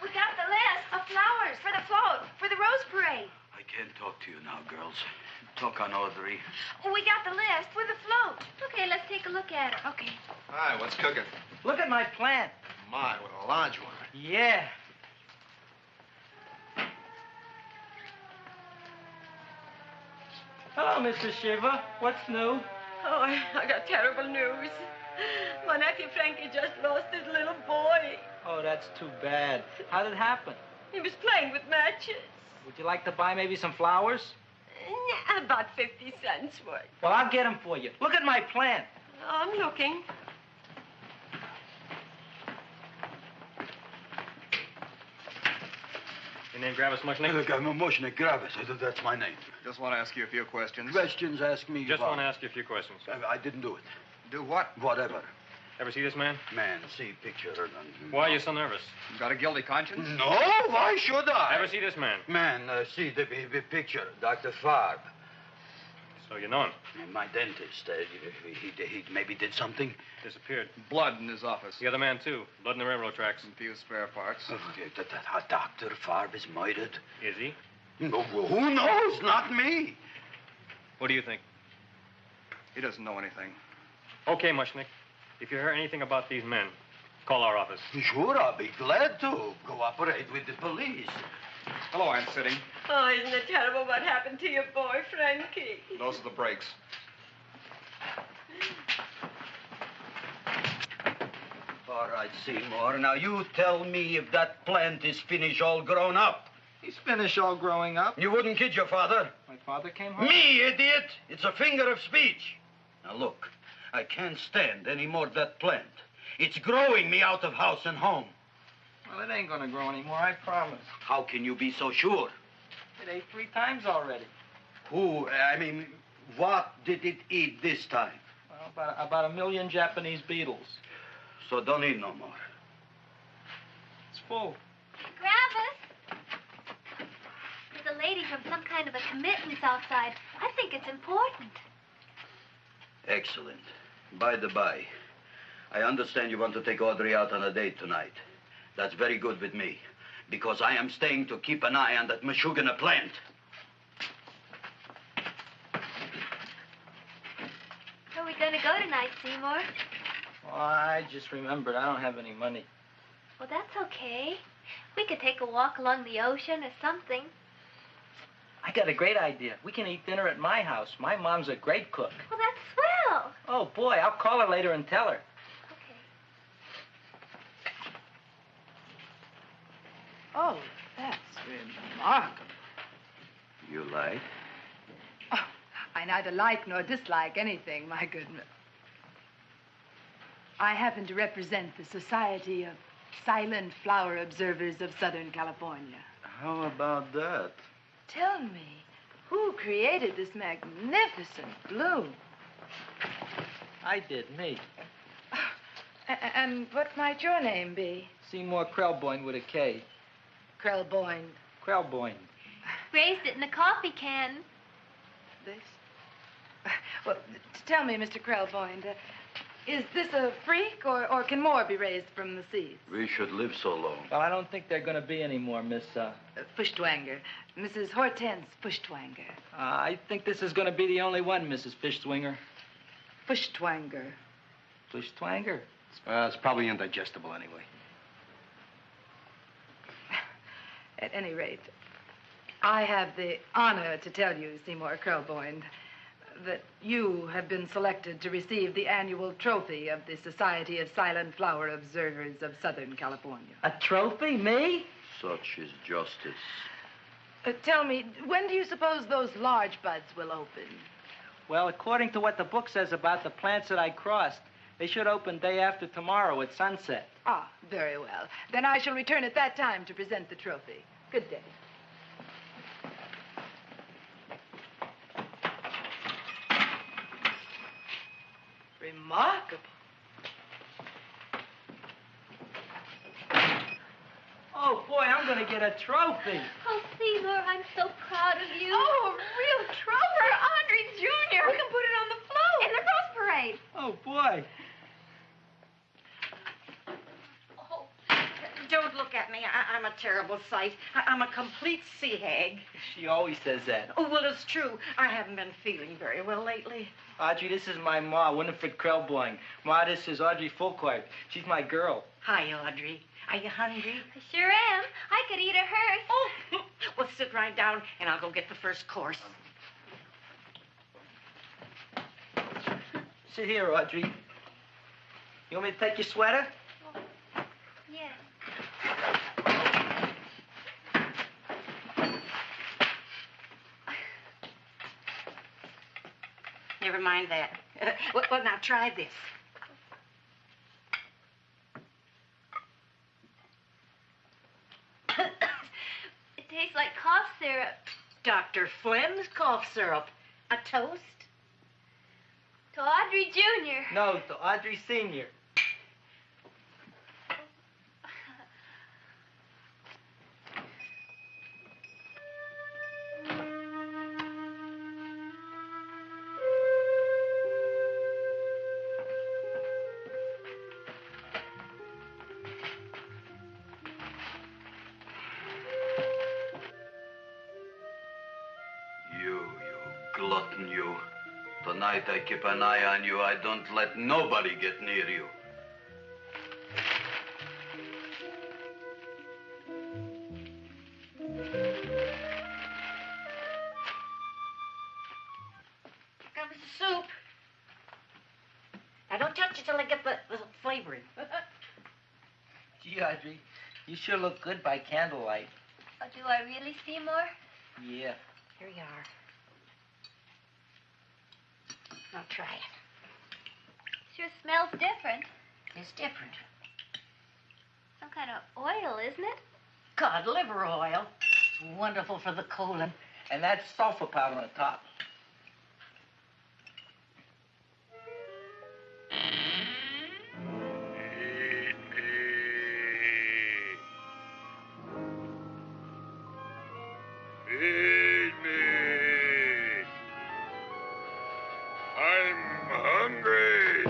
We got the list of flowers for the float, for the rose parade. I can't talk to you now, girls. Talk on Audrey. We got the list for the float. Okay, let's take a look at it. Okay. Hi, what's cooking? Look at my plant. My, what a large one. Yeah. Hello, Mr. Shiver. What's new? Oh, I got terrible news. My nephew Frankie just lost his little boy. Oh, that's too bad. How did it happen? He was playing with matches. Would you like to buy maybe some flowers? About 50 cents worth. Well, I'll get them for you. Look at my plant. I'm looking. Your name Gravis Mushnick? Look, I'm a Mushnick Gravis. That's my name. Just want to ask you a few questions. Questions, ask me. Just about- want to ask you a few questions. I didn't do it. Do what? Whatever. Ever see this man? Man, see picture. Why are you so nervous? You got a guilty conscience? No, why should I? Ever see this man? Man, see the picture. Dr. Farb. So you know him. My dentist. He maybe did something. Disappeared. Blood in his office. The other man, too. Blood in the railroad tracks. A few spare parts. Dr. Farb is murdered. Is he? No, who knows? Not me. What do you think? He doesn't know anything. Okay, Mushnick. If you hear anything about these men, call our office. Sure, I'll be glad to cooperate with the police. Hello, Aunt Sitting. Oh, isn't it terrible what happened to your boy, Frankie? Those are the brakes. All right, Seymour. Now, you tell me if that plant is finished all grown up. He's finished all growing up. You wouldn't kid your father. My father came home? Me, idiot! It's a finger of speech. Now, look, I can't stand any more of that plant. It's growing me out of house and home. Well, it ain't gonna grow anymore, I promise. How can you be so sure? It ate 3 times already. What did it eat this time? Well, about 1 million Japanese beetles. So don't eat no more. It's full. Gravis. There's a lady from some kind of a commitment outside. I think it's important. Excellent. By the by, I understand you want to take Audrey out on a date tonight. That's very good with me, because I am staying to keep an eye on that Meshuggah plant. Where are we going to go tonight, Seymour? Well, I just remembered I don't have any money. Well, that's okay. We could take a walk along the ocean or something. I got a great idea. We can eat dinner at my house. My mom's a great cook. Well, that's swell. Oh, boy, I'll call her later and tell her. Okay. Oh, that's remarkable. You like? I neither like nor dislike anything, my goodness. I happen to represent the Society of Silent Flower Observers of Southern California. How about that? Tell me, who created this magnificent bloom? I did, me. And what might your name be? Seymour Krelboyne with a K. Krelboyne. Krelboyne. Raised it in a coffee can. This? Well, tell me, Mr. Krelboyne, is this a freak, or can more be raised from the seeds? We should live so long. Well, I don't think there are going to be any more, Miss, Fuschtwanger. Mrs. Hortense Fuschtwanger. I think this is going to be the only one, Mrs. Fishswinger. Fuschtwanger. Fuschtwanger? It's probably indigestible anyway. At any rate, I have the honor to tell you, Seymour Krelboyne, that you have been selected to receive the annual trophy of the Society of Silent Flower Observers of Southern California. A trophy? Me? Such is justice. Tell me, when do you suppose those large buds will open? Well, according to what the book says about the plants that I crossed, they should open day after tomorrow at sunset. Ah, very well. Then I shall return at that time to present the trophy. Good day. Remarkable. Oh, boy, I'm going to get a trophy. Oh, Seymour, I'm so proud of you. Oh, a real trophy for Andre Jr. We can put it on the float. In the Rose Parade. Oh, boy. Oh, don't look at me. I'm a terrible sight. I'm a complete sea hag. She always says that. Oh, well, it's true. I haven't been feeling very well lately. Audrey, this is my ma, Winifred Krelboyne. Ma, this is Audrey Fulcourt. She's my girl. Hi, Audrey. Are you hungry? I sure am. I could eat a hearse. Oh, well, sit right down, and I'll go get the first course. Sit here, Audrey. You want me to take your sweater? Yes. Never mind that. Well, now try this. It tastes like cough syrup. Dr. Flynn's cough syrup. A toast? To Audrey Jr. No, to Audrey Sr. You glutton, you. Tonight I keep an eye on you. I don't let nobody get near you. Comes the soup. Now, don't touch it till I get the flavoring. Gee, Audrey, you sure look good by candlelight. Oh, do I really, Seymour? Yeah. Here you are. Now try it. Sure smells different. It's different. Some kind of oil, isn't it? Cod liver oil. It's wonderful for the colon. And that's sulfur powder on the top. Feed me. I'm hungry.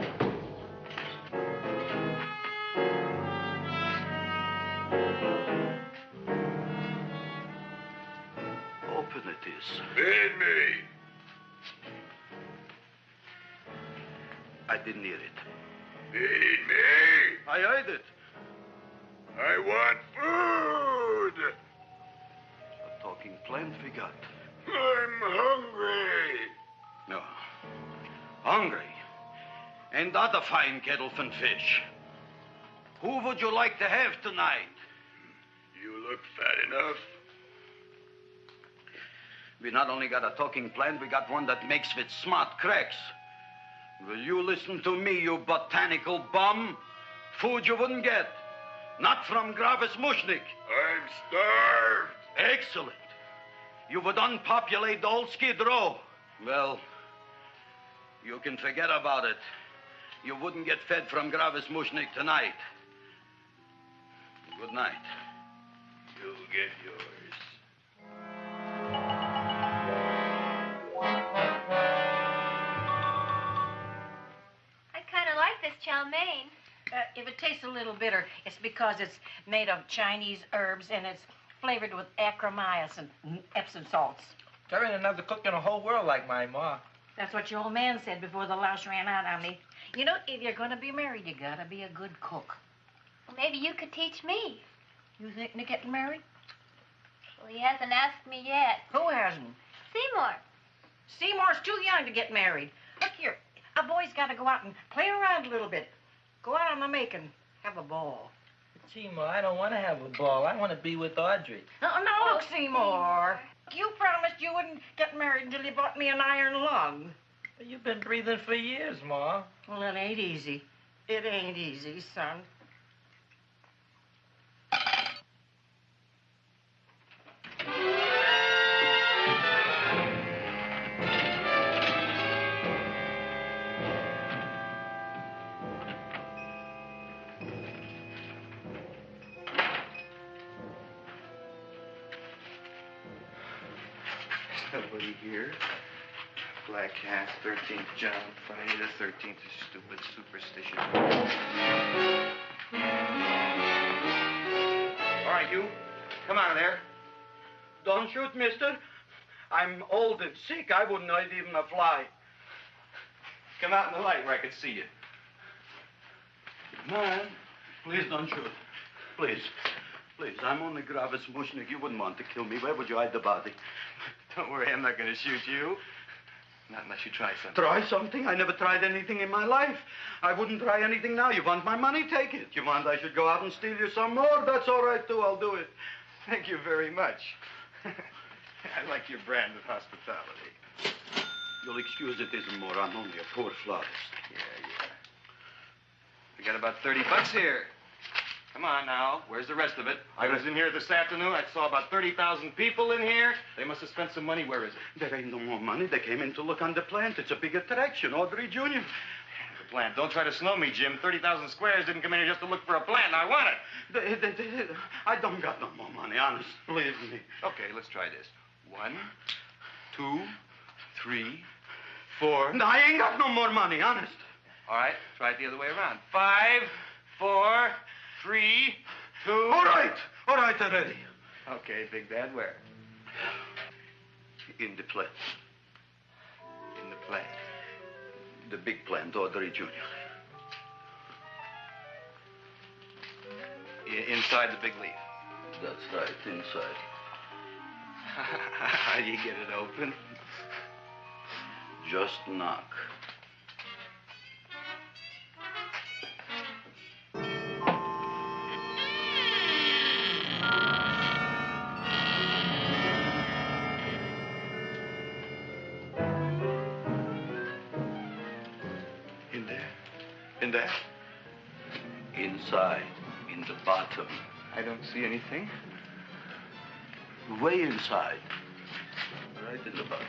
Open it is. Feed me. I didn't hear it. Feed me. I heard it. I want food. A talking plant we got. I'm hungry. No. Hungry. And other fine kettlefen fish. Who would you like to have tonight? You look fat enough. We not only got a talking plant, we got one that makes with smart cracks. Will you listen to me, you botanical bum? Food you wouldn't get. Not from Gravis Mushnik. I'm starved. Excellent. You would unpopulate the old Skid Row. Well, you can forget about it. You wouldn't get fed from Gravis Mushnik tonight. Good night. You'll get yours. I kind of like this chow mein. If it tastes a little bitter, it's because it's made of Chinese herbs and it's flavored with acromycin and Epsom salts. There ain't another cook in the whole world like my ma. That's what your old man said before the louse ran out on me. You know, if you're going to be married, you got to be a good cook. Well, maybe you could teach me. You thinking of getting married? Well, he hasn't asked me yet. Who hasn't? Seymour. Seymour's too young to get married. Look here, a boy's got to go out and play around a little bit. Go out on the make and have a ball. Seymour, I don't want to have a ball. I want to be with Audrey. No, look, Seymour. You promised you wouldn't get married until you bought me an iron lung. You've been breathing for years, Ma. Well, it ain't easy. It ain't easy, son. Nobody here. Black Cat, 13th John, Friday the 13th is stupid superstition. All right, you. Come out of there. Don't shoot, mister. I'm old and sick. I wouldn't hurt even a fly. Come out in the light where I can see you. Man, please don't shoot. Please. Please, I'm only Gravis Mushnik. You wouldn't want to kill me. Where would you hide the body? Don't worry, I'm not going to shoot you. Not unless you try something. Try something? I never tried anything in my life. I wouldn't try anything now. You want my money? Take it. You want I should go out and steal you some more? That's all right, too. I'll do it. Thank you very much. I like your brand of hospitality. You'll excuse it isn't more. I'm only a poor flautist. Yeah. We got about $30 here. Come on now. Where's the rest of it? I was in here this afternoon. I saw about 30,000 people in here. They must have spent some money. Where is it? There ain't no more money. They came in to look on the plant. It's a big attraction. Audrey Jr. The plant. Don't try to snow me, Jim. 30,000 squares didn't come in here just to look for a plant. I want it. I don't got no more money, honest. Believe me. Okay, let's try this. 1, 2, 3, 4. No, I ain't got no more money, honest. All right, try it the other way around. 5, 4, 3, 2. All right already. Okay, Big Dad, where? In the plant. In the plant. The big plant, Audrey Jr. Inside the big leaf. That's right, inside. How do you get it open? Just knock. In there? Inside, in the bottom. I don't see anything. Way inside. Right in the bottom.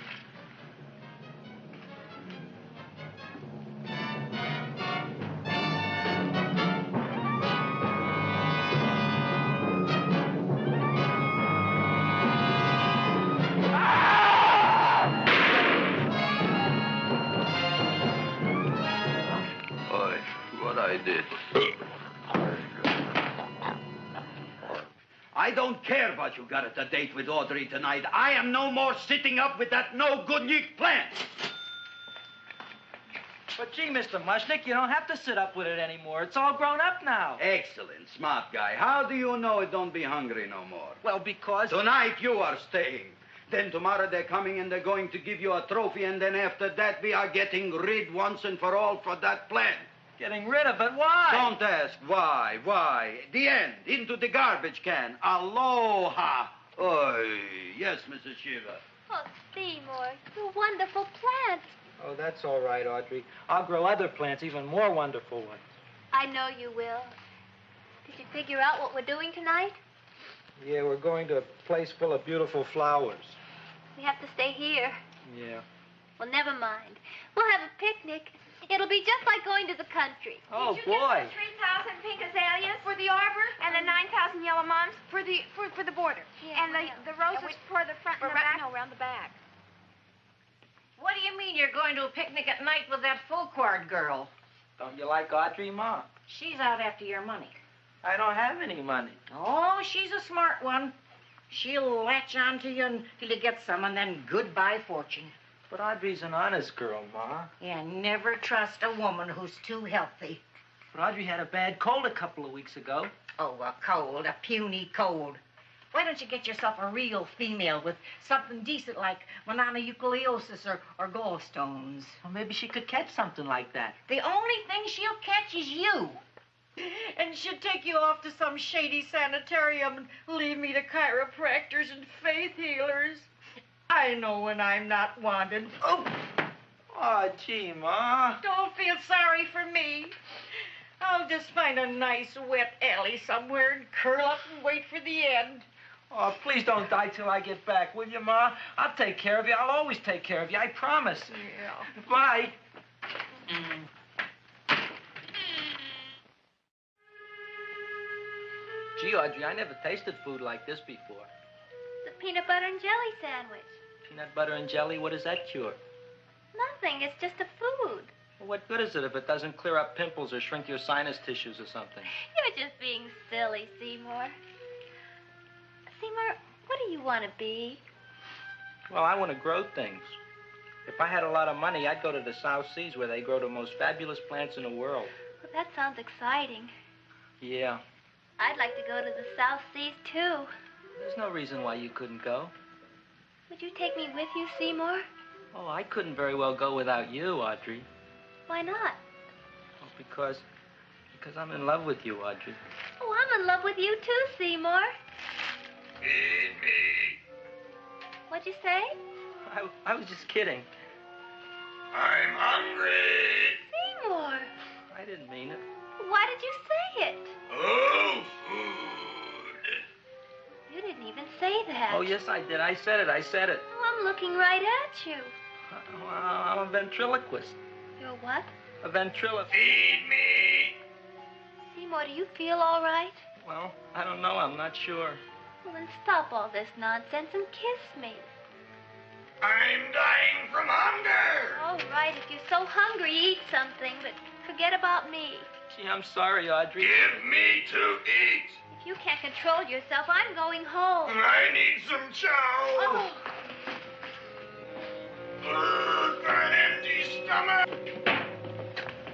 I don't care what you got at the date with Audrey tonight. I am no more sitting up with that no-good Nick plant. But gee, Mr. Mushnik, you don't have to sit up with it anymore. It's all grown up now. Excellent, smart guy. How do you know it don't be hungry no more? Well, because... Tonight you are staying. Then tomorrow they're coming and they're going to give you a trophy, and then after that we are getting rid once and for all for that plant. Getting rid of it? Why? Don't ask why. Why? The end. Into the garbage can. Aloha. Oy. Yes, Mrs. Shiva. Oh, Seymour, you wonderful plant. Oh, that's all right, Audrey. I'll grow other plants, even more wonderful ones. I know you will. Did you figure out what we're doing tonight? Yeah, we're going to a place full of beautiful flowers. We have to stay here. Yeah. Well, never mind. We'll have a picnic. It'll be just like going to the country. Oh, Did you boy. get the 3,000 pink azaleas for the arbor and the 9,000 yellow mums for the border? Yeah, and the roses for the front and the back? No, around the back. What do you mean you're going to a picnic at night with that full-quart girl? Don't you like Audrey, Ma? She's out after your money. I don't have any money. Oh, she's a smart one. She'll latch on to you until you get some, and then goodbye fortune. But Audrey's an honest girl, Ma. Yeah, never trust a woman who's too healthy. But Audrey had a bad cold a couple of weeks ago. Oh, a cold, a puny cold. Why don't you get yourself a real female with something decent like mononucleosis or gallstones? Well, maybe she could catch something like that. The only thing she'll catch is you. And she'll take you off to some shady sanitarium and leave me to chiropractors and faith healers. I know when I'm not wanted. Oh, gee, Ma. Don't feel sorry for me. I'll just find a nice wet alley somewhere and curl up and wait for the end. Oh, please don't die till I get back, will you, Ma? I'll take care of you. I'll always take care of you. I promise. Yeah. Bye. Gee, Audrey, I never tasted food like this before. The peanut butter and jelly sandwich. Peanut butter and jelly, what does that cure? Nothing. It's just a food. Well, what good is it if it doesn't clear up pimples or shrink your sinus tissues or something? You're just being silly, Seymour. Seymour, what do you want to be? Well, I want to grow things. If I had a lot of money, I'd go to the South Seas where they grow the most fabulous plants in the world. Well, that sounds exciting. Yeah. I'd like to go to the South Seas, too. There's no reason why you couldn't go. Would you take me with you, Seymour? Oh, I couldn't very well go without you, Audrey. Why not? Oh, because I'm in love with you, Audrey. Oh, I'm in love with you, too, Seymour. Feed me. What'd you say? I was just kidding. I'm hungry. Seymour. I didn't mean it. Why did you say it? Oh, food. You didn't even say that. Oh, yes, I did. I said it. Oh, I'm looking right at you. I'm a ventriloquist. You're what? A ventriloquist. Feed me. Seymour, do you feel all right? Well, I don't know. I'm not sure. Well, then stop all this nonsense and kiss me. I'm dying from hunger. All right, if you're so hungry, eat something, but forget about me. Gee, I'm sorry, Audrey. Give me to eat. If you can't control yourself, I'm going home. I need some chow. Oh. For an empty stomach.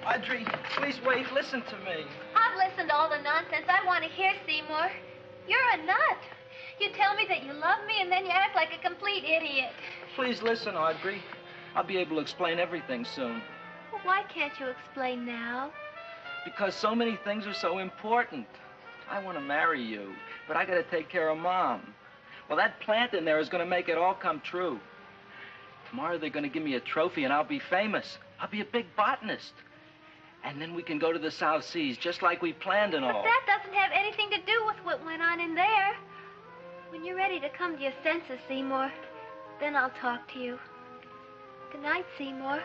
Audrey, please wait. Listen to me. I've listened to all the nonsense I want to hear, Seymour. You're a nut. You tell me that you love me, and then you act like a complete idiot. Please listen, Audrey. I'll be able to explain everything soon. Well, why can't you explain now? Because so many things are so important. I want to marry you, but I got to take care of Mom. Well, that plant in there is going to make it all come true. Tomorrow they're going to give me a trophy, and I'll be famous. I'll be a big botanist. And then we can go to the South Seas, just like we planned and all. But that doesn't have anything to do with what went on in there. When you're ready to come to your senses, Seymour, then I'll talk to you. Good night, Seymour.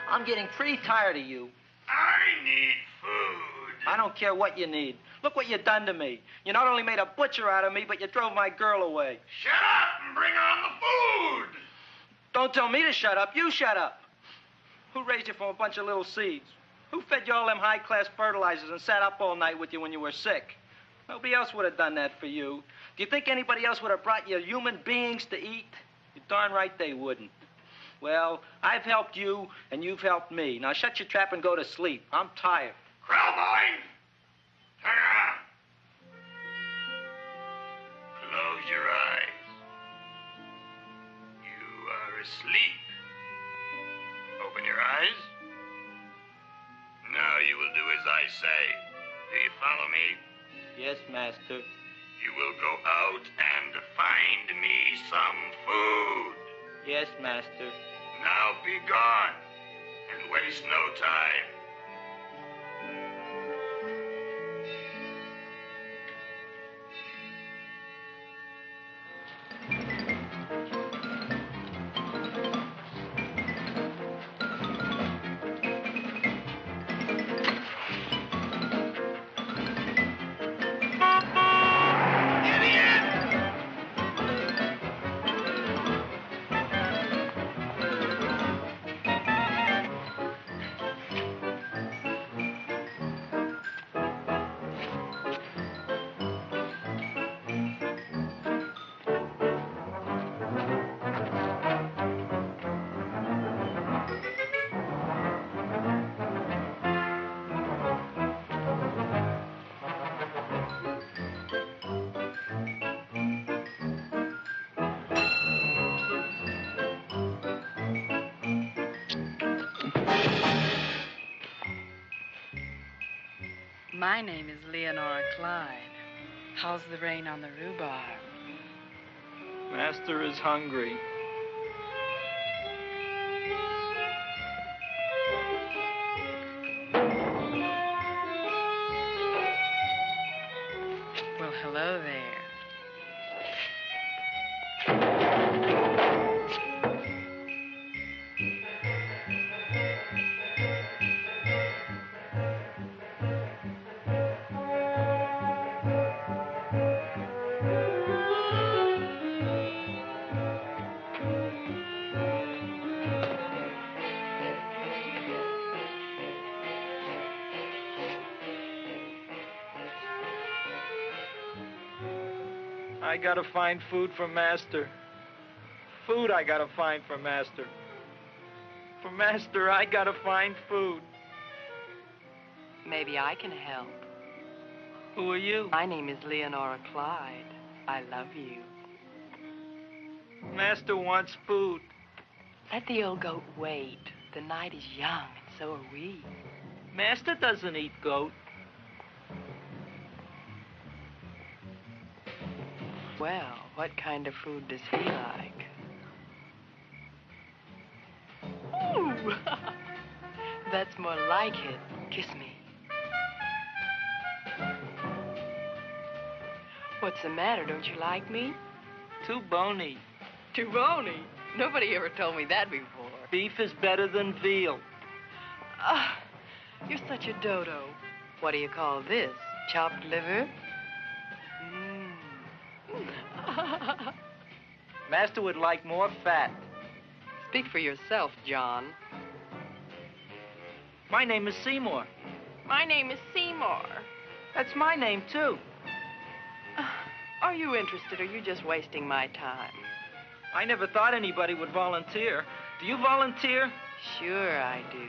I'm getting pretty tired of you. I need food. I don't care what you need. Look what you done to me. You not only made a butcher out of me, but you drove my girl away. Shut up and bring on the food. Don't tell me to shut up. You shut up. Who raised you from a bunch of little seeds? Who fed you all them high-class fertilizers and sat up all night with you when you were sick? Nobody else would have done that for you. Do you think anybody else would have brought you human beings to eat? You're darn right they wouldn't. Well, I've helped you, and you've helped me. Now shut your trap and go to sleep. I'm tired. Krellbein, turn around. Close your eyes. You are asleep. Open your eyes. Now you will do as I say. follow me? Yes, master. You will go out and find me some food. Yes, master. Now be gone and waste no time. My name is Leonora Clyde. How's the rain on the rhubarb? Master is hungry. Well, hello there. I gotta find food for Master. Food I gotta find for Master. For Master, I gotta find food. Maybe I can help. Who are you? My name is Leonora Clyde. I love you. Master wants food. Let the old goat wait. The night is young, and so are we. Master doesn't eat goat. Well, what kind of food does he like? Ooh! That's more like it. Kiss me. What's the matter? Don't you like me? Too bony. Too bony? Nobody ever told me that before. Beef is better than veal. Ah, you're such a dodo. What do you call this? Chopped liver? Master would like more fat. Speak for yourself, John. My name is Seymour. My name is Seymour. That's my name, too. Are you interested, or are you just wasting my time? I never thought anybody would volunteer. Do you volunteer? Sure I do.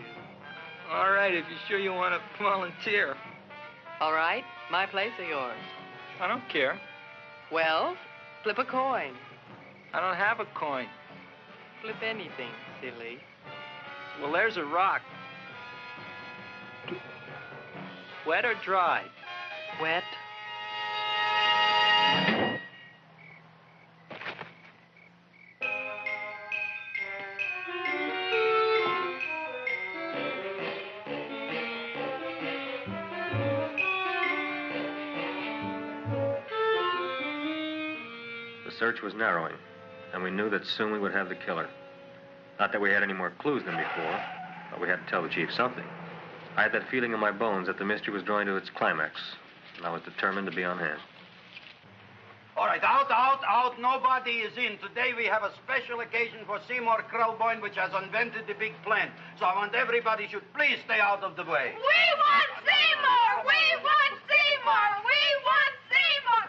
All right, if you're sure you want to volunteer. All right, my place or yours? I don't care. Well, flip a coin. I don't have a coin. Flip anything, silly. Well, there's a rock. Wet or dry? Wet. The search was narrowing, and we knew that soon we would have the killer. Not that we had any more clues than before, but we had to tell the chief something. I had that feeling in my bones that the mystery was drawing to its climax, and I was determined to be on hand. All right, out. Nobody is in. Today we have a special occasion for Seymour Krelboyne, which has invented the big plan. So I want everybody should please stay out of the way. We want Seymour! We want Seymour! We want Seymour!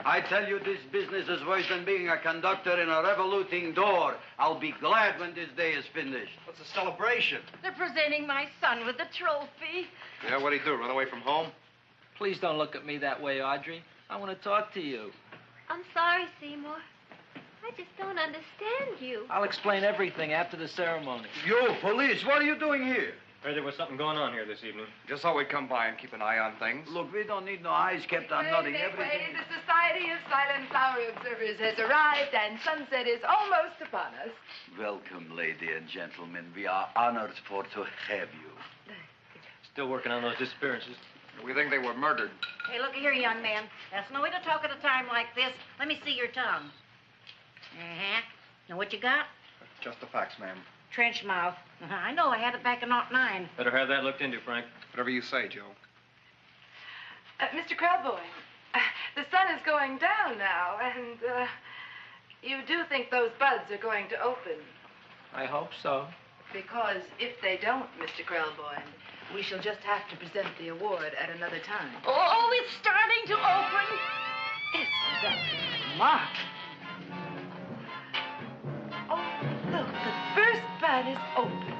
I tell you, this business is worse than being a conductor in a revoluting door. I'll be glad when this day is finished. What's a celebration? They're presenting my son with a trophy. Yeah, what'd he do, run away from home? Please don't look at me that way, Audrey. I want to talk to you. I'm sorry, Seymour. I just don't understand you. I'll explain everything after the ceremony. You, police, what are you doing here? Heard there was something going on here this evening. Just thought we'd come by and keep an eye on things. Look, we don't need no eyes kept on nothing. Everything. The Society of Silent Flower Observers has arrived, and sunset is almost upon us. Welcome, lady and gentlemen. We are honored for to have you. Still working on those disappearances. We think they were murdered. Hey, look here, young man. That's no way to talk at a time like this. Let me see your tongue. Uh-huh. Now, what you got? Just the facts, ma'am. Trench mouth. I know. I had it back in '09. Better have that looked into, Frank. Whatever you say, Joe. Mr. Krelboyne, the sun is going down now, and you do think those buds are going to open? I hope so. Because if they don't, Mr. Krelboyne, we shall just have to present the award at another time. Oh, it's starting to open. Isn't that smart? Oh, look, the first bud is open.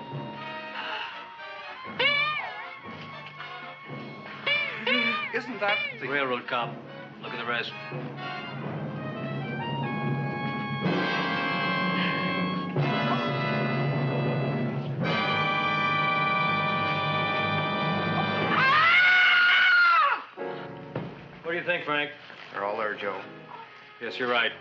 Isn't that the railroad cop? Look at the rest. What do you think, Frank? They're all there, Joe. Yes, you're right.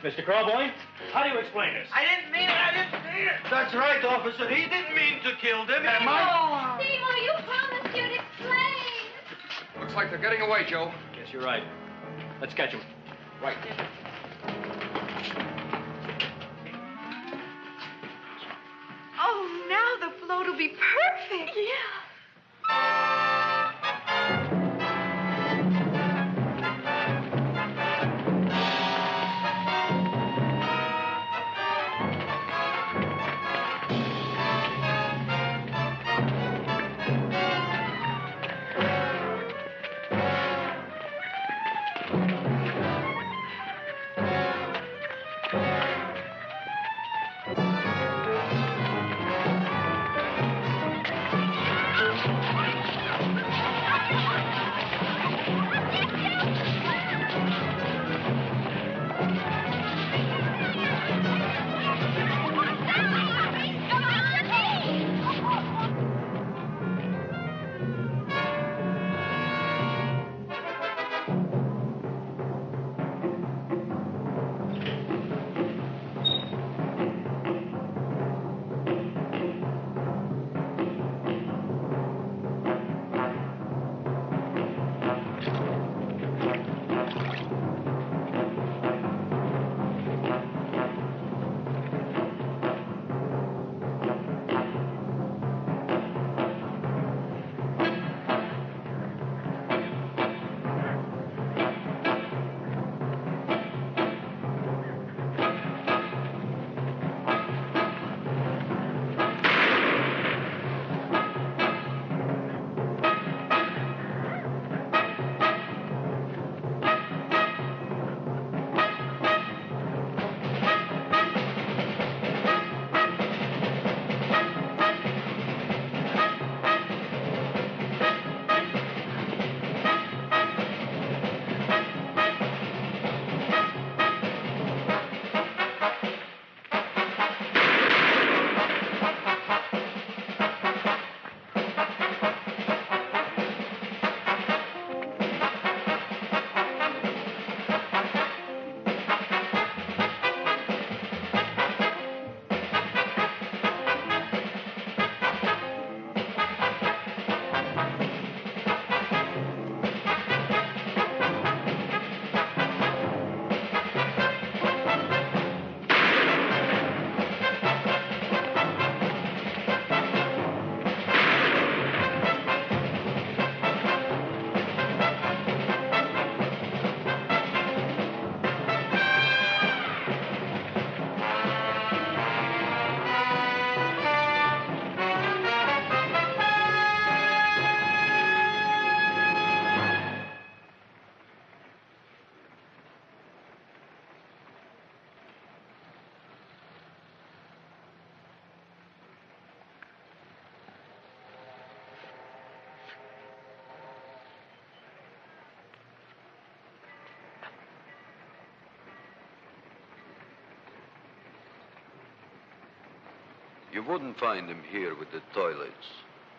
Mr. Krelboyne, how do you explain this? I didn't mean it. I didn't mean it. That's right, officer. He didn't mean to kill them. Seymour, you promised you'd explain. Looks like they're getting away, Joe. Yes, you're right. Let's catch them. Right. Oh, now the float will be perfect. Yeah. You wouldn't find him here with the toilets.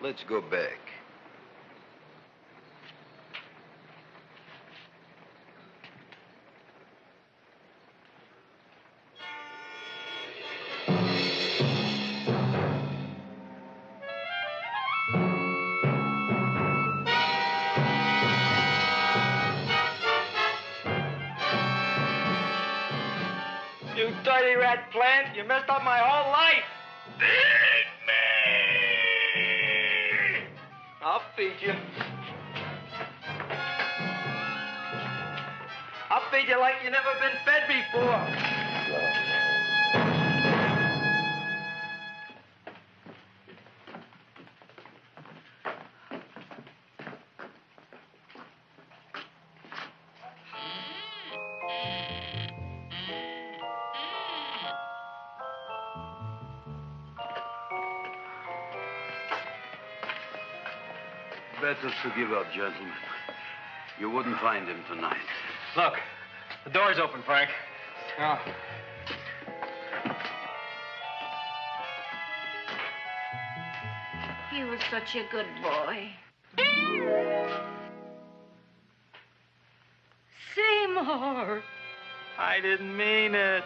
Let's go back. You dirty rat plant, you messed up my whole life. Feed me! I'll feed you. I'll feed you like you never been fed before. Better to give up, gentlemen. You wouldn't find him tonight. Look, the door's open, Frank. Oh. He was such a good boy. Seymour! I didn't mean it.